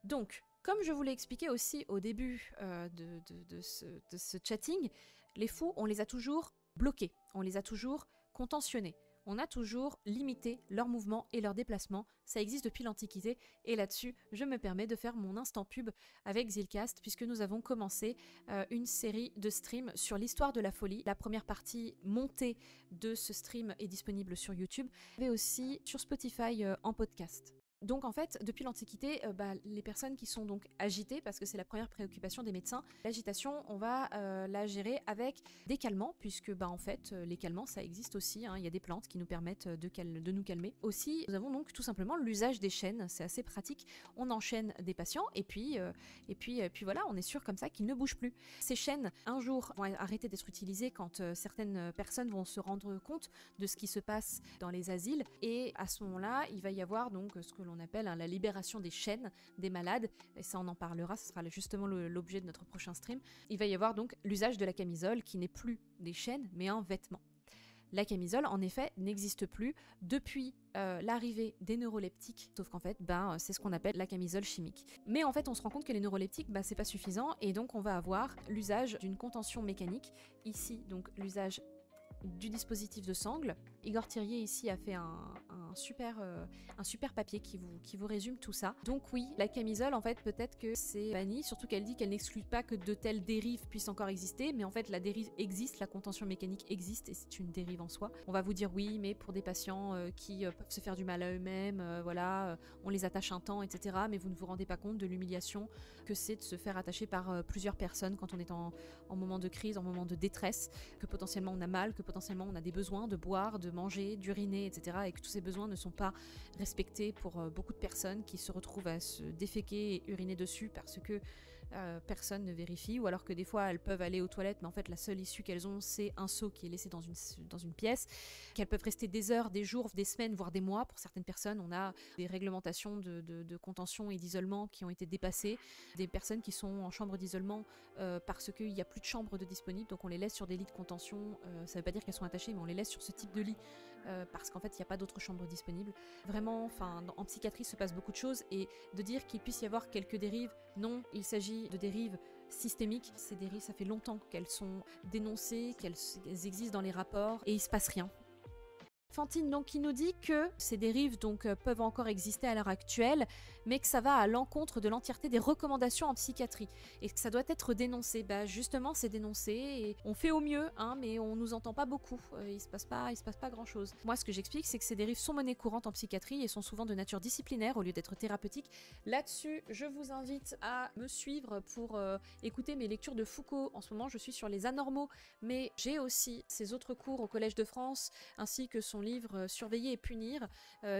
Donc, comme je vous l'ai expliqué aussi au début de ce chatting, les fous, on les a toujours bloqués, on les a toujours contentionnés, on a toujours limité leurs mouvements et leurs déplacements. Ça existe depuis l'Antiquité et là-dessus, je me permets de faire mon instant pub avec Zilcast puisque nous avons commencé une série de streams sur l'histoire de la folie. La première partie montée de ce stream est disponible sur YouTube mais aussi sur Spotify en podcast. Donc en fait, depuis l'Antiquité, les personnes qui sont donc agitées, parce que c'est la première préoccupation des médecins, l'agitation, on va la gérer avec des calmants, puisque en fait, les calmants, ça existe aussi, hein, il y a des plantes qui nous permettent de nous calmer. Aussi, nous avons donc tout simplement l'usage des chaînes, c'est assez pratique, on enchaîne des patients, et puis voilà, on est sûr comme ça qu'ils ne bougent plus. Ces chaînes, un jour, vont arrêter d'être utilisées quand certaines personnes vont se rendre compte de ce qui se passe dans les asiles, et à ce moment-là, il va y avoir donc ce que l'on appelle la libération des chaînes des malades, et ça on en parlera, ce sera justement l'objet de notre prochain stream. Il va y avoir donc l'usage de la camisole qui n'est plus des chaînes mais un vêtement. La camisole en effet n'existe plus depuis l'arrivée des neuroleptiques, sauf qu'en fait c'est ce qu'on appelle la camisole chimique. Mais en fait on se rend compte que les neuroleptiques c'est pas suffisant et donc on va avoir l'usage d'une contention mécanique, ici donc l'usage du dispositif de sangle. Igor Thirier ici a fait un super papier qui vous résume tout ça. Donc oui, la camisole en fait peut-être que c'est banni, surtout qu'elle dit qu'elle n'exclut pas que de telles dérives puissent encore exister, mais en fait la dérive existe, la contention mécanique existe et c'est une dérive en soi. On va vous dire oui, mais pour des patients qui peuvent se faire du mal à eux-mêmes, on les attache un temps, etc. Mais vous ne vous rendez pas compte de l'humiliation que c'est de se faire attacher par plusieurs personnes quand on est en moment de crise, en moment de détresse, que potentiellement on a mal, que potentiellement on a des besoins de boire, de manger, d'uriner, etc. et que tous ces besoins ne sont pas respectés pour beaucoup de personnes qui se retrouvent à se déféquer et uriner dessus parce que personne ne vérifie, ou alors que des fois elles peuvent aller aux toilettes mais en fait la seule issue qu'elles ont c'est un seau qui est laissé dans une pièce, qu'elles peuvent rester des heures, des jours, des semaines, voire des mois. Pour certaines personnes on a des réglementations de contention et d'isolement qui ont été dépassées, des personnes qui sont en chambre d'isolement parce qu'il n'y a plus de chambre de disponible, donc on les laisse sur des lits de contention, ça ne veut pas dire qu'elles sont attachées mais on les laisse sur ce type de lit parce qu'en fait il n'y a pas d'autres chambres disponibles. Vraiment, en psychiatrie il se passe beaucoup de choses et de dire qu'il puisse y avoir quelques dérives, non, il s'agit de dérives systémiques. Ces dérives, ça fait longtemps qu'elles sont dénoncées, qu'elles existent dans les rapports et il se passe rien. Fantine donc qui nous dit que ces dérives donc peuvent encore exister à l'heure actuelle, mais que ça va à l'encontre de l'entièreté des recommandations en psychiatrie et que ça doit être dénoncé. Bah justement c'est dénoncé et on fait au mieux, hein, mais on nous entend pas beaucoup. Il se passe pas grand chose. Moi ce que j'explique c'est que ces dérives sont monnaie courante en psychiatrie et sont souvent de nature disciplinaire au lieu d'être thérapeutique. Là-dessus je vous invite à me suivre pour écouter mes lectures de Foucault. En ce moment je suis sur les anormaux, mais j'ai aussi ces autres cours au Collège de France ainsi que son livre Surveiller et punir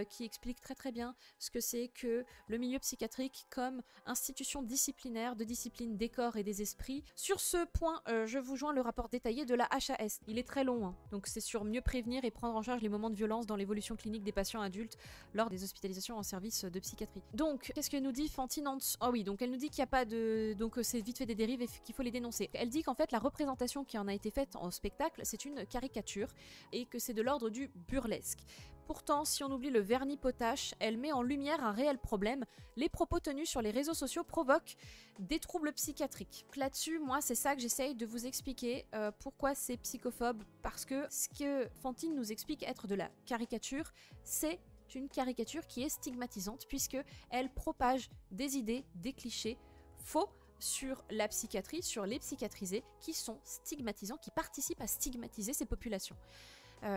qui explique très bien ce que c'est que le milieu psychiatrique comme institution disciplinaire de discipline des corps et des esprits. Sur ce point, je vous joins le rapport détaillé de la HAS. Il est très long, hein. Donc c'est sur mieux prévenir et prendre en charge les moments de violence dans l'évolution clinique des patients adultes lors des hospitalisations en service de psychiatrie. Donc, qu'est-ce que nous dit Fantine? Ah oui, donc elle nous dit qu'il n'y a pas de... Donc c'est vite fait des dérives et qu'il faut les dénoncer. Elle dit qu'en fait la représentation qui en a été faite en spectacle, c'est une caricature et que c'est de l'ordre du burlesque. Pourtant, si on oublie le vernis potache, elle met en lumière un réel problème. Les propos tenus sur les réseaux sociaux provoquent des troubles psychiatriques. Là-dessus, moi, c'est ça que j'essaye de vous expliquer. Pourquoi c'est psychophobe? Parce que ce que Fantine nous explique être de la caricature, c'est une caricature qui est stigmatisante puisque elle propage des idées, des clichés faux sur la psychiatrie, sur les psychiatrisés qui sont stigmatisants, qui participent à stigmatiser ces populations.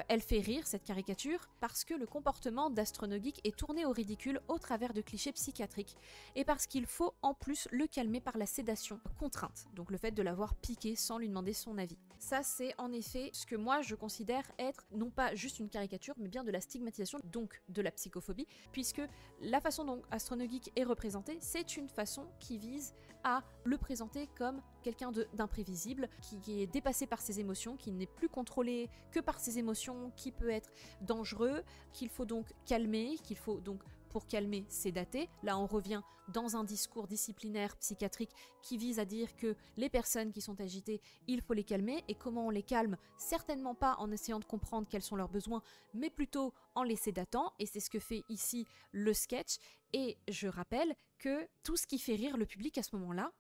Elle fait rire, cette caricature, parce que le comportement d'Astronogeek est tourné au ridicule au travers de clichés psychiatriques, et parce qu'il faut en plus le calmer par la sédation contrainte, donc le fait de l'avoir piqué sans lui demander son avis. Ça, c'est en effet ce que moi je considère être non pas juste une caricature, mais bien de la stigmatisation, donc de la psychophobie, puisque la façon dont Astronogeek est représenté, c'est une façon qui vise à le présenter comme quelqu'un d'imprévisible, qui est dépassé par ses émotions, qui n'est plus contrôlé que par ses émotions, qui peut être dangereux, qu'il faut donc calmer, qu'il faut donc pour calmer, sédater. Là, on revient dans un discours disciplinaire psychiatrique qui vise à dire que les personnes qui sont agitées, il faut les calmer. Et comment on les calme? Certainement pas en essayant de comprendre quels sont leurs besoins, mais plutôt en les sédatant. Et c'est ce que fait ici le sketch. Et je rappelle que tout ce qui fait rire le public à ce moment-là,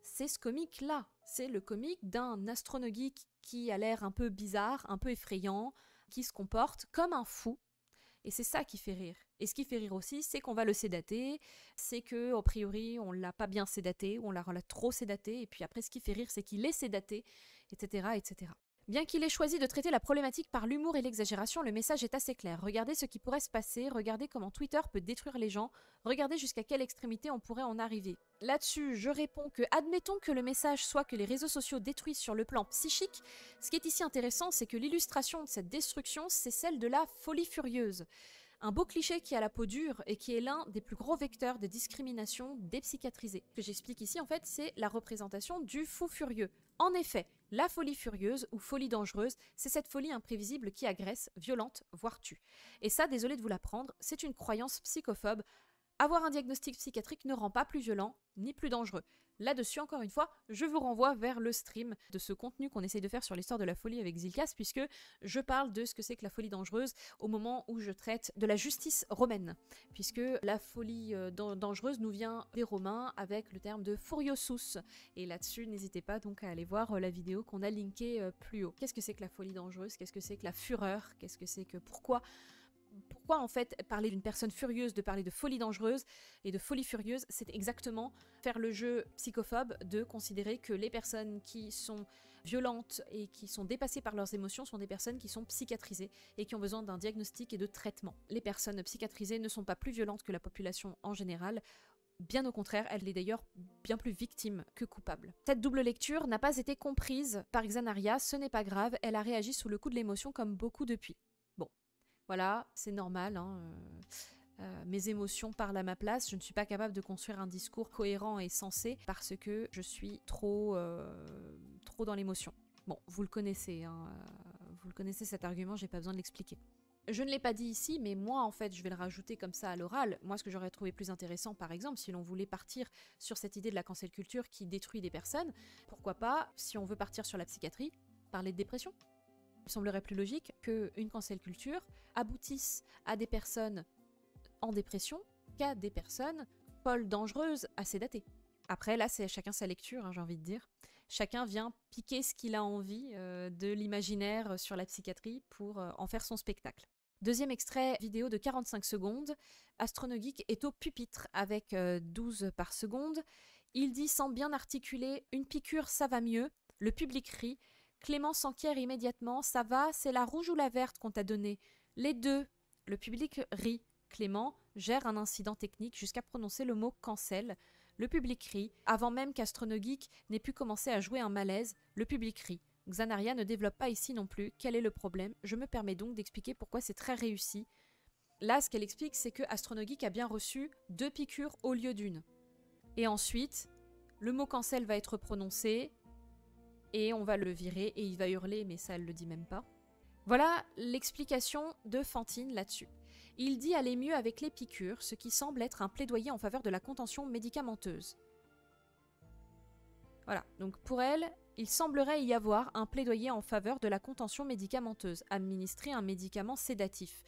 c'est ce comique-là. C'est le comique d'un astronogeek qui a l'air un peu bizarre, un peu effrayant, qui se comporte comme un fou. Et c'est ça qui fait rire. Et ce qui fait rire aussi, c'est qu'on va le sédater, c'est que, a priori, on l'a pas bien sédaté, ou on l'a trop sédaté, et puis après, ce qui fait rire, c'est qu'il est sédaté, etc., etc. Bien qu'il ait choisi de traiter la problématique par l'humour et l'exagération, le message est assez clair. Regardez ce qui pourrait se passer, regardez comment Twitter peut détruire les gens, regardez jusqu'à quelle extrémité on pourrait en arriver. Là-dessus, je réponds que, admettons que le message soit que les réseaux sociaux détruisent sur le plan psychique, ce qui est ici intéressant, c'est que l'illustration de cette destruction, c'est celle de la folie furieuse. Un beau cliché qui a la peau dure et qui est l'un des plus gros vecteurs de discrimination des psychiatrisés. Ce que j'explique ici, en fait, c'est la représentation du fou furieux. En effet, la folie furieuse ou folie dangereuse, c'est cette folie imprévisible qui agresse, violente, voire tue. Et ça, désolé de vous l'apprendre, c'est une croyance psychophobe. Avoir un diagnostic psychiatrique ne rend pas plus violent, ni plus dangereux. Là-dessus, encore une fois, je vous renvoie vers le stream de ce contenu qu'on essaye de faire sur l'histoire de la folie avec Zilkas, puisque je parle de ce que c'est que la folie dangereuse au moment où je traite de la justice romaine, puisque la folie dangereuse nous vient des Romains avec le terme de furiosus. Et là-dessus, n'hésitez pas donc à aller voir la vidéo qu'on a linkée plus haut. Qu'est-ce que c'est que la folie dangereuse? Qu'est-ce que c'est que la fureur? Qu'est-ce que c'est que... Pourquoi en fait parler d'une personne furieuse, de parler de folie dangereuse et de folie furieuse, c'est exactement faire le jeu psychophobe de considérer que les personnes qui sont violentes et qui sont dépassées par leurs émotions sont des personnes qui sont psychiatrisées et qui ont besoin d'un diagnostic et de traitement. Les personnes psychiatrisées ne sont pas plus violentes que la population en général. Bien au contraire, elle est d'ailleurs bien plus victime que coupable. Cette double lecture n'a pas été comprise par Xanaria, ce n'est pas grave, elle a réagi sous le coup de l'émotion comme beaucoup depuis. Bon. Voilà, c'est normal, hein, mes émotions parlent à ma place, je ne suis pas capable de construire un discours cohérent et sensé parce que je suis trop dans l'émotion. Bon, vous le connaissez, hein, vous le connaissez cet argument, j'ai pas besoin de l'expliquer. Je ne l'ai pas dit ici, mais moi en fait je vais le rajouter comme ça à l'oral. Moi ce que j'aurais trouvé plus intéressant par exemple, si l'on voulait partir sur cette idée de la cancel culture qui détruit des personnes, pourquoi pas, si on veut partir sur la psychiatrie, parler de dépression. Il semblerait plus logique qu'une cancel culture aboutisse à des personnes en dépression qu'à des personnes folles dangereuses à sédater. Après, là, c'est chacun sa lecture, hein, j'ai envie de dire. chacun vient piquer ce qu'il a envie de l'imaginaire sur la psychiatrie pour en faire son spectacle. Deuxième extrait vidéo de 45 secondes. Astronogeek est au pupitre avec 12 par seconde. Il dit sans bien articuler « Une piqûre, ça va mieux ». Le public rit. Clément s'enquiert immédiatement. « Ça va, c'est la rouge ou la verte qu'on t'a donnée ?»« Les deux ». Le public rit. Clément gère un incident technique jusqu'à prononcer le mot « cancel ». Le public rit. Avant même qu'Astronogeek n'ait pu commencer à jouer un malaise, le public rit. Xanaria ne développe pas ici non plus. Quel est le problème? Je me permets donc d'expliquer pourquoi c'est très réussi. Là, ce qu'elle explique, c'est que Astronogeek a bien reçu 2 piqûres au lieu d'une. Et ensuite, le mot cancel va être prononcé et on va le virer et il va hurler, mais ça, elle le dit même pas. Voilà l'explication de Fantine là-dessus. Il dit aller mieux avec les piqûres, ce qui semble être un plaidoyer en faveur de la contention médicamenteuse. Voilà, donc pour elle, il semblerait y avoir un plaidoyer en faveur de la contention médicamenteuse, administrer un médicament sédatif,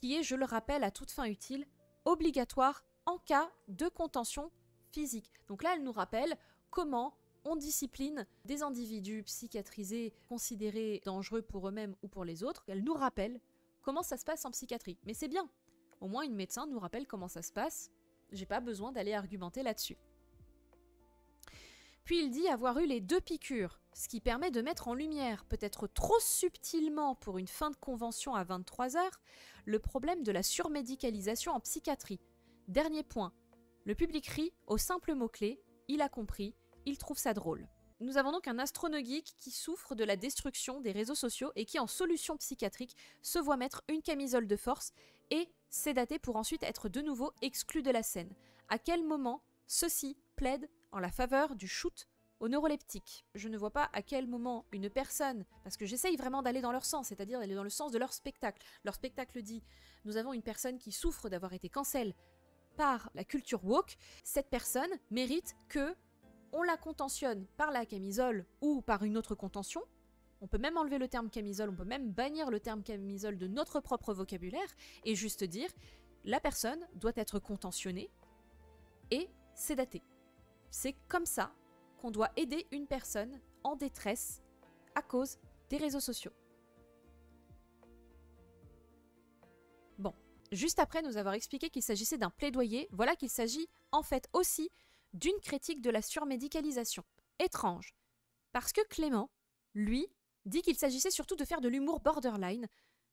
qui est, je le rappelle à toute fin utile, obligatoire en cas de contention physique. Donc là, elle nous rappelle comment on discipline des individus psychiatrisés considérés dangereux pour eux-mêmes ou pour les autres. Elle nous rappelle comment ça se passe en psychiatrie. Mais c'est bien, au moins une médecin nous rappelle comment ça se passe, j'ai pas besoin d'aller argumenter là-dessus. Puis il dit avoir eu les 2 piqûres, ce qui permet de mettre en lumière, peut-être trop subtilement pour une fin de convention à 23 h, le problème de la surmédicalisation en psychiatrie. Dernier point, le public rit au simple mot-clé, il a compris, il trouve ça drôle. Nous avons donc un astronogeek qui souffre de la destruction des réseaux sociaux et qui, en solution psychiatrique, se voit mettre une camisole de force et sédaté pour ensuite être de nouveau exclu de la scène. À quel moment ceci plaide en la faveur du shoot au neuroleptique? Je ne vois pas à quel moment une personne, parce que j'essaye vraiment d'aller dans leur sens, c'est-à-dire d'aller dans le sens de leur spectacle. Leur spectacle dit, nous avons une personne qui souffre d'avoir été cancel par la culture woke, cette personne mérite que on la contentionne par la camisole ou par une autre contention. On peut même enlever le terme camisole, on peut même bannir le terme camisole de notre propre vocabulaire et juste dire la personne doit être contentionnée et sédatée. C'est comme ça qu'on doit aider une personne en détresse à cause des réseaux sociaux. Bon, juste après nous avoir expliqué qu'il s'agissait d'un plaidoyer, voilà qu'il s'agit en fait aussi d'une critique de la surmédicalisation. Étrange, parce que Clément, lui, dit qu'il s'agissait surtout de faire de l'humour borderline,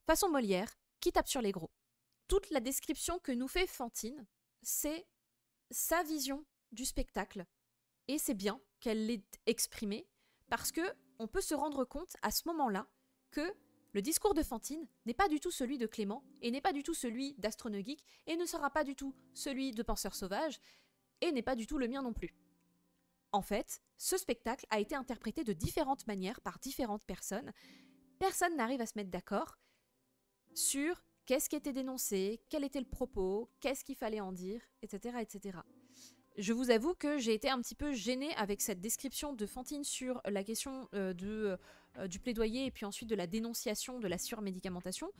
façon Molière, qui tape sur les gros. Toute la description que nous fait Fantine, c'est sa vision du spectacle. Et c'est bien qu'elle l'ait exprimée, parce que on peut se rendre compte à ce moment-là que le discours de Fantine n'est pas du tout celui de Clément, et n'est pas du tout celui d'Astronogeek, et ne sera pas du tout celui de Penseur Sauvage, et n'est pas du tout le mien non plus. En fait, ce spectacle a été interprété de différentes manières par différentes personnes. Personne n'arrive à se mettre d'accord sur qu'est-ce qui était dénoncé, quel était le propos, qu'est-ce qu'il fallait en dire, etc., etc. Je vous avoue que j'ai été un petit peu gênée avec cette description de Fantine sur la question du plaidoyer et puis ensuite de la dénonciation de la surmédicamentation,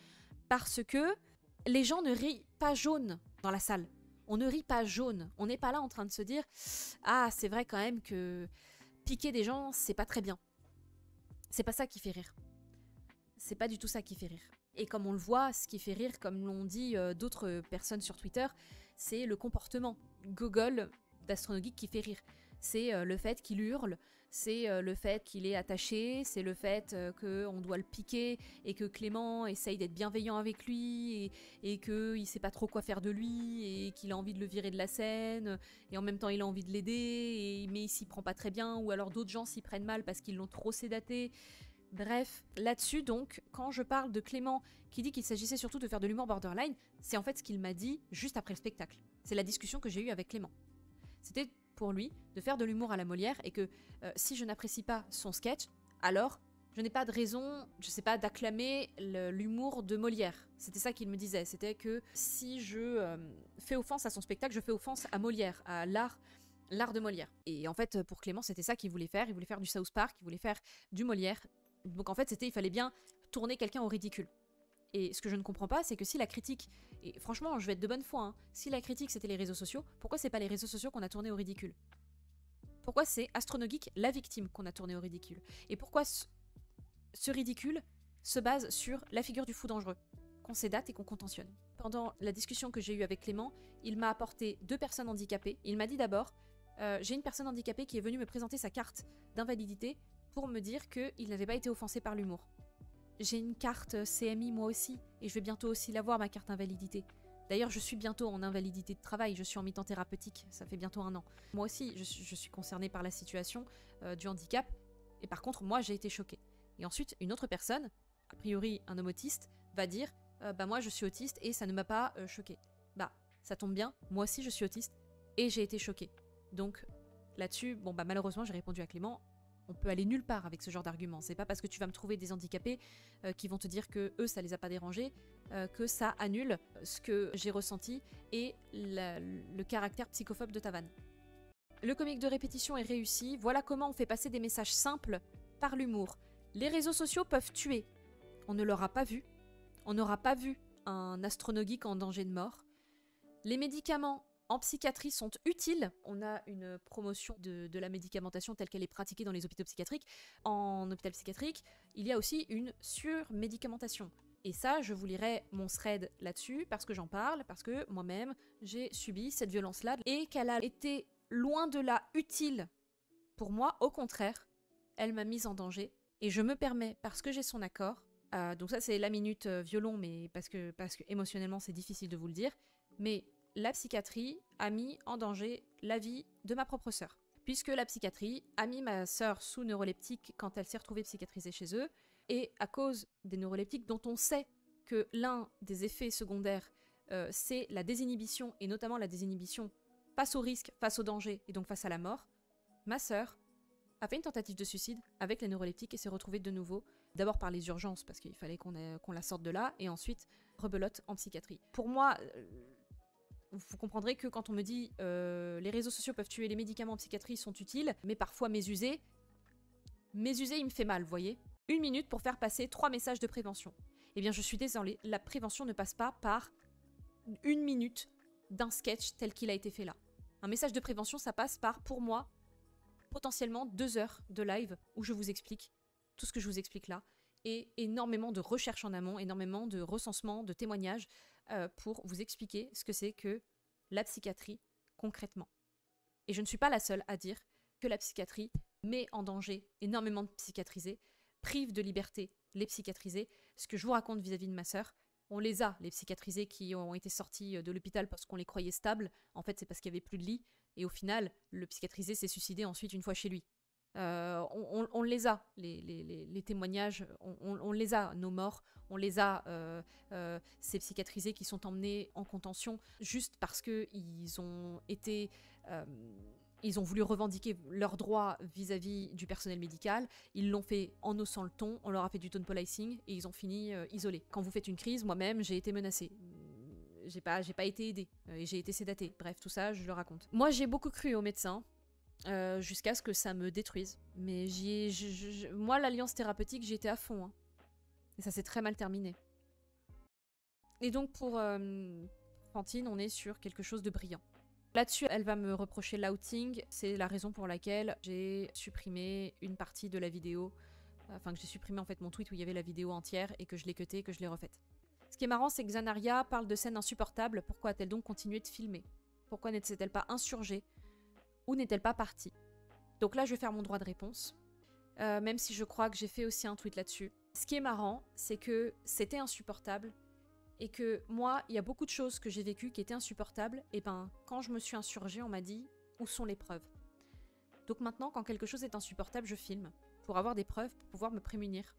parce que les gens ne rient pas jaune dans la salle. On ne rit pas jaune. On n'est pas là en train de se dire « Ah, c'est vrai quand même que piquer des gens, c'est pas très bien. » C'est pas ça qui fait rire. C'est pas du tout ça qui fait rire. Et comme on le voit, ce qui fait rire, comme l'ont dit d'autres personnes sur Twitter, c'est le comportement gogol d'Astronogeek qui fait rire. C'est le fait qu'il hurle, c'est le fait qu'il est attaché, c'est le fait qu'on doit le piquer et que Clément essaye d'être bienveillant avec lui et qu'il sait pas trop quoi faire de lui et qu'il a envie de le virer de la scène et en même temps il a envie de l'aider mais il s'y prend pas très bien ou alors d'autres gens s'y prennent mal parce qu'ils l'ont trop sédaté. Bref, là-dessus donc, quand je parle de Clément qui dit qu'il s'agissait surtout de faire de l'humour borderline, c'est en fait ce qu'il m'a dit juste après le spectacle. C'est la discussion que j'ai eue avec Clément. C'était pour lui de faire de l'humour à la Molière et que si je n'apprécie pas son sketch, alors je n'ai pas de raison, je sais pas, d'acclamer l'humour de Molière. C'était ça qu'il me disait, c'était que si je fais offense à son spectacle, je fais offense à Molière, à l'art de Molière. Et en fait, pour Clément, c'était ça qu'il voulait faire du South Park, il voulait faire du Molière. Donc en fait, il fallait bien tourner quelqu'un au ridicule. Et ce que je ne comprends pas, c'est que si la critique, et franchement, je vais être de bonne foi, hein, si la critique c'était les réseaux sociaux, pourquoi c'est pas les réseaux sociaux qu'on a tourné au ridicule ? Pourquoi c'est Astronogeek, la victime, qu'on a tourné au ridicule? Et pourquoi ce ridicule se base sur la figure du fou dangereux, qu'on sédate et qu'on contentionne? Pendant la discussion que j'ai eue avec Clément, il m'a apporté 2 personnes handicapées. Il m'a dit d'abord, j'ai une personne handicapée qui est venue me présenter sa carte d'invalidité pour me dire qu'il n'avait pas été offensé par l'humour. J'ai une carte CMI moi aussi, et je vais bientôt aussi l'avoir, ma carte d'invalidité. D'ailleurs, je suis bientôt en invalidité de travail, je suis en mi-temps thérapeutique, ça fait bientôt 1 an. Moi aussi, je suis concernée par la situation du handicap, et par contre, moi, j'ai été choquée. Et ensuite, une autre personne, a priori un homme autiste, va dire bah moi, je suis autiste et ça ne m'a pas choquée. Bah, ça tombe bien, moi aussi, je suis autiste et j'ai été choquée. Donc, là-dessus, bon, bah malheureusement, j'ai répondu à Clément, on peut aller nulle part avec ce genre d'argument. C'est pas parce que tu vas me trouver des handicapés qui vont te dire que eux, ça les a pas dérangés, que ça annule ce que j'ai ressenti et le caractère psychophobe de ta vanne. Le comique de répétition est réussi. Voilà comment on fait passer des messages simples par l'humour. Les réseaux sociaux peuvent tuer. On ne l'aura pas vu. On n'aura pas vu un astronogeek en danger de mort. Les médicaments en psychiatrie sont utiles. On a une promotion de la médicamentation telle qu'elle est pratiquée dans les hôpitaux psychiatriques. En hôpital psychiatrique, il y a aussi une surmédicamentation. Et ça, je vous lirai mon thread là-dessus parce que j'en parle, parce que moi-même, j'ai subi cette violence-là et qu'elle a été loin de là utile pour moi. Au contraire, elle m'a mise en danger. Et je me permets, parce que j'ai son accord, donc ça c'est la minute violon, mais parce que émotionnellement c'est difficile de vous le dire, mais la psychiatrie a mis en danger la vie de ma propre sœur. Puisque la psychiatrie a mis ma sœur sous neuroleptique quand elle s'est retrouvée psychiatrisée chez eux, et à cause des neuroleptiques dont on sait que l'un des effets secondaires c'est la désinhibition, et notamment la désinhibition face au risque, face au danger, et donc face à la mort, ma sœur a fait une tentative de suicide avec les neuroleptiques et s'est retrouvée de nouveau, d'abord par les urgences parce qu'il fallait qu'on la sorte de là, et ensuite rebelote en psychiatrie. Pour moi, vous comprendrez que quand on me dit les réseaux sociaux peuvent tuer, les médicaments en psychiatrie sont utiles, mais parfois mésusés, il me fait mal, vous voyez. 1 minute pour faire passer 3 messages de prévention. Eh bien je suis désolée, la prévention ne passe pas par 1 minute d'un sketch tel qu'il a été fait là. Un message de prévention, ça passe par, pour moi, potentiellement 2 heures de live où je vous explique tout ce que je vous explique là, et énormément de recherches en amont, énormément de recensements, de témoignages pour vous expliquer ce que c'est que la psychiatrie concrètement. Et je ne suis pas la seule à dire que la psychiatrie met en danger énormément de psychiatrisés, prive de liberté les psychiatrisés. Ce que je vous raconte vis-à-vis de ma sœur, on les a, les psychiatrisés qui ont été sortis de l'hôpital parce qu'on les croyait stables. En fait, c'est parce qu'il n'y avait plus de lit. Et au final, le psychiatrisé s'est suicidé ensuite une fois chez lui. On les a, les témoignages, on les a, nos morts, on les a, ces psychiatrisés qui sont emmenés en contention juste parce qu'ils ont été... ils ont voulu revendiquer leurs droits vis-à-vis du personnel médical. Ils l'ont fait en haussant le ton, on leur a fait du tone policing et ils ont fini isolés. Quand vous faites une crise, moi-même, j'ai été menacée. J'ai pas été aidée et j'ai été sédatée. Bref, tout ça, je le raconte. Moi, j'ai beaucoup cru aux médecins jusqu'à ce que ça me détruise. Mais moi, l'alliance thérapeutique, j'y étais à fond. Hein. Et ça s'est très mal terminé. Et donc, pour Fantine, on est sur quelque chose de brillant. Là-dessus, elle va me reprocher l'outing. C'est la raison pour laquelle j'ai supprimé une partie de la vidéo. Enfin, que j'ai supprimé en fait mon tweet où il y avait la vidéo entière et que je l'ai cutée et que je l'ai refaite. Ce qui est marrant, c'est que Xanaria parle de scènes insupportables. Pourquoi a-t-elle donc continué de filmer? Pourquoi ne s'est-elle pas insurgée? Ou n'est-elle pas partie? Donc là, je vais faire mon droit de réponse. Même si je crois que j'ai fait aussi un tweet là-dessus. Ce qui est marrant, c'est que c'était insupportable. Et que moi, il y a beaucoup de choses que j'ai vécues qui étaient insupportables. Et ben, quand je me suis insurgée, on m'a dit où sont les preuves. Donc maintenant, quand quelque chose est insupportable, je filme. Pour avoir des preuves, pour pouvoir me prémunir.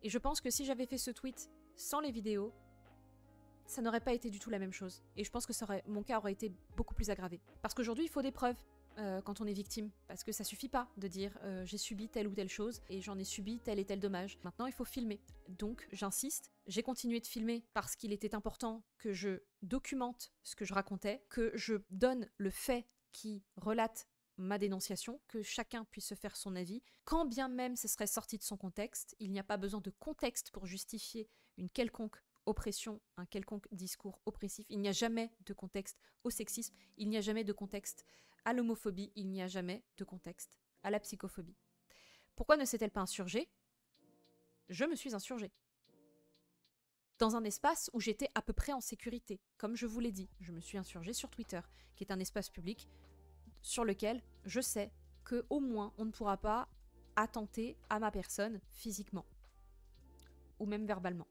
Et je pense que si j'avais fait ce tweet sans les vidéos, ça n'aurait pas été du tout la même chose. Et je pense que mon cas aurait été beaucoup plus aggravé. Parce qu'aujourd'hui, il faut des preuves quand on est victime. Parce que ça suffit pas de dire j'ai subi telle ou telle chose et j'en ai subi tel et tel dommage. Maintenant, il faut filmer. Donc, j'insiste. J'ai continué de filmer parce qu'il était important que je documente ce que je racontais, que je donne le fait qui relate ma dénonciation, que chacun puisse se faire son avis. Quand bien même ce serait sorti de son contexte, il n'y a pas besoin de contexte pour justifier une quelconque oppression, un quelconque discours oppressif. Il n'y a jamais de contexte au sexisme, il n'y a jamais de contexte À l'homophobie, il n'y a jamais de contexte. À la psychophobie. Pourquoi ne s'est-elle pas insurgée? Je me suis insurgée. Dans un espace où j'étais à peu près en sécurité. Comme je vous l'ai dit, je me suis insurgée sur Twitter, qui est un espace public sur lequel je sais qu'au moins on ne pourra pas attenter à ma personne physiquement. Ou même verbalement.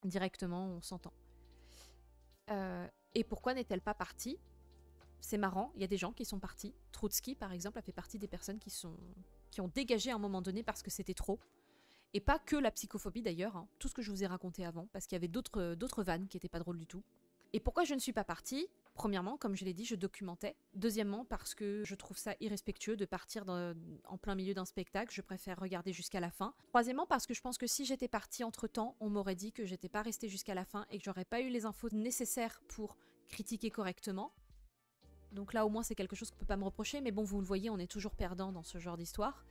Directement, on s'entend. Et pourquoi n'est-elle pas partie? C'est marrant, il y a des gens qui sont partis. Trotsky, par exemple, a fait partie des personnes qui ont dégagé à un moment donné parce que c'était trop. Et pas que la psychophobie d'ailleurs, hein. Tout ce que je vous ai raconté avant, parce qu'il y avait d'autres vannes qui n'étaient pas drôles du tout. Et pourquoi je ne suis pas partie? Premièrement, comme je l'ai dit, je documentais. Deuxièmement, parce que je trouve ça irrespectueux de partir en plein milieu d'un spectacle. Je préfère regarder jusqu'à la fin. Troisièmement, parce que je pense que si j'étais partie entre-temps, on m'aurait dit que j'étais pas restée jusqu'à la fin et que j'aurais pas eu les infos nécessaires pour critiquer correctement. Donc là, au moins, c'est quelque chose qu'on peut pas me reprocher. Mais bon, vous le voyez, on est toujours perdant dans ce genre d'histoire.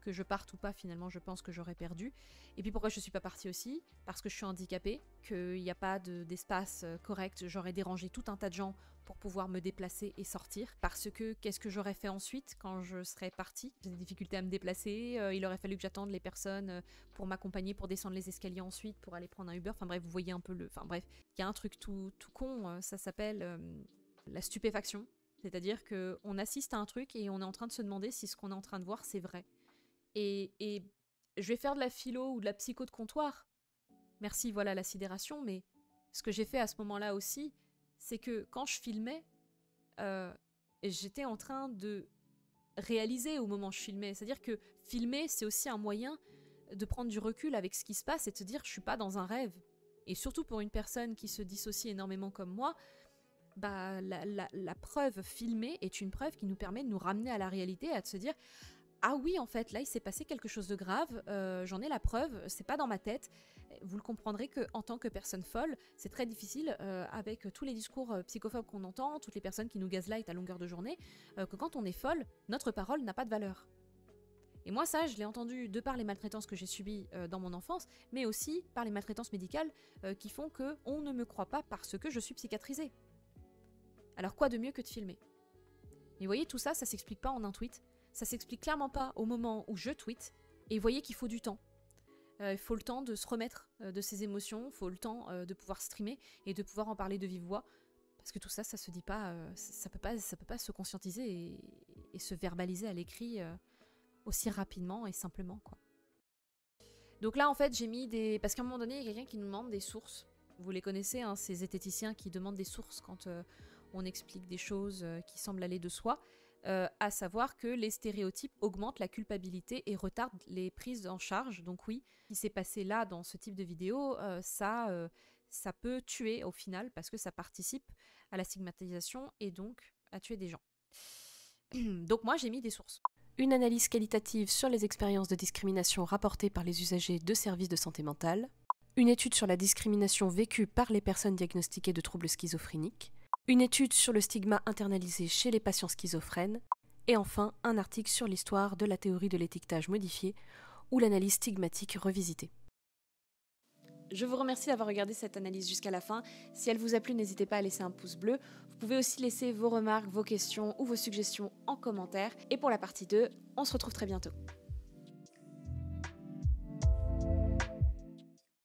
Que je parte ou pas, finalement, je pense que j'aurais perdu. Et puis pourquoi je suis pas partie aussi? Parce que je suis handicapée, qu'il n'y a pas d'espace correct. J'aurais dérangé tout un tas de gens pour pouvoir me déplacer et sortir. Parce que qu'est-ce que j'aurais fait ensuite quand je serais partie? J'ai des difficultés à me déplacer. Il aurait fallu que j'attende les personnes pour m'accompagner, pour descendre les escaliers ensuite, pour aller prendre un Uber. Enfin bref, vous voyez un peu le... Enfin bref, il y a un truc tout con, ça s'appelle la stupéfaction. C'est-à-dire qu'on assiste à un truc et on est en train de se demander si ce qu'on est en train de voir, c'est vrai. Et je vais faire de la philo ou de la psycho de comptoir. Merci, voilà la sidération, mais ce que j'ai fait à ce moment-là aussi, c'est que quand je filmais, j'étais en train de réaliser au moment où je filmais. C'est-à-dire que filmer, c'est aussi un moyen de prendre du recul avec ce qui se passe et de se dire « je suis pas dans un rêve ». Et surtout pour une personne qui se dissocie énormément comme moi, bah, la preuve filmée est une preuve qui nous permet de nous ramener à la réalité, à de se dire « ah oui, en fait, là, il s'est passé quelque chose de grave, j'en ai la preuve, c'est pas dans ma tête ». Vous le comprendrez qu'en tant que personne folle, c'est très difficile, avec tous les discours psychophobes qu'on entend, toutes les personnes qui nous gaslightent à longueur de journée, que quand on est folle, notre parole n'a pas de valeur. Et moi, ça, je l'ai entendu de par les maltraitances que j'ai subies dans mon enfance, mais aussi par les maltraitances médicales qui font qu'on ne me croit pas parce que je suis psychiatrisée. Alors quoi de mieux que de filmer? Mais vous voyez, tout ça, ça s'explique pas en un tweet. Ça s'explique clairement pas au moment où je tweete. Et vous voyez qu'il faut du temps. Il faut le temps de se remettre de ses émotions, il faut le temps de pouvoir streamer et de pouvoir en parler de vive voix. Parce que tout ça, ça se dit pas, ça peut pas se conscientiser et se verbaliser à l'écrit aussi rapidement et simplement, quoi. Donc là, en fait, j'ai mis des... Parce qu'à un moment donné, il y a quelqu'un qui nous demande des sources. Vous les connaissez, hein, ces zététiciens qui demandent des sources quand on explique des choses qui semblent aller de soi. À savoir que les stéréotypes augmentent la culpabilité et retardent les prises en charge. Donc oui, ce qui s'est passé là dans ce type de vidéo, ça peut tuer au final parce que ça participe à la stigmatisation et donc à tuer des gens. Donc moi j'ai mis des sources. Une analyse qualitative sur les expériences de discrimination rapportées par les usagers de services de santé mentale. Une étude sur la discrimination vécue par les personnes diagnostiquées de troubles schizophréniques. Une étude sur le stigma internalisé chez les patients schizophrènes, et enfin un article sur l'histoire de la théorie de l'étiquetage modifié ou l'analyse stigmatique revisitée. Je vous remercie d'avoir regardé cette analyse jusqu'à la fin. Si elle vous a plu, n'hésitez pas à laisser un pouce bleu. Vous pouvez aussi laisser vos remarques, vos questions ou vos suggestions en commentaire. Et pour la partie 2, on se retrouve très bientôt.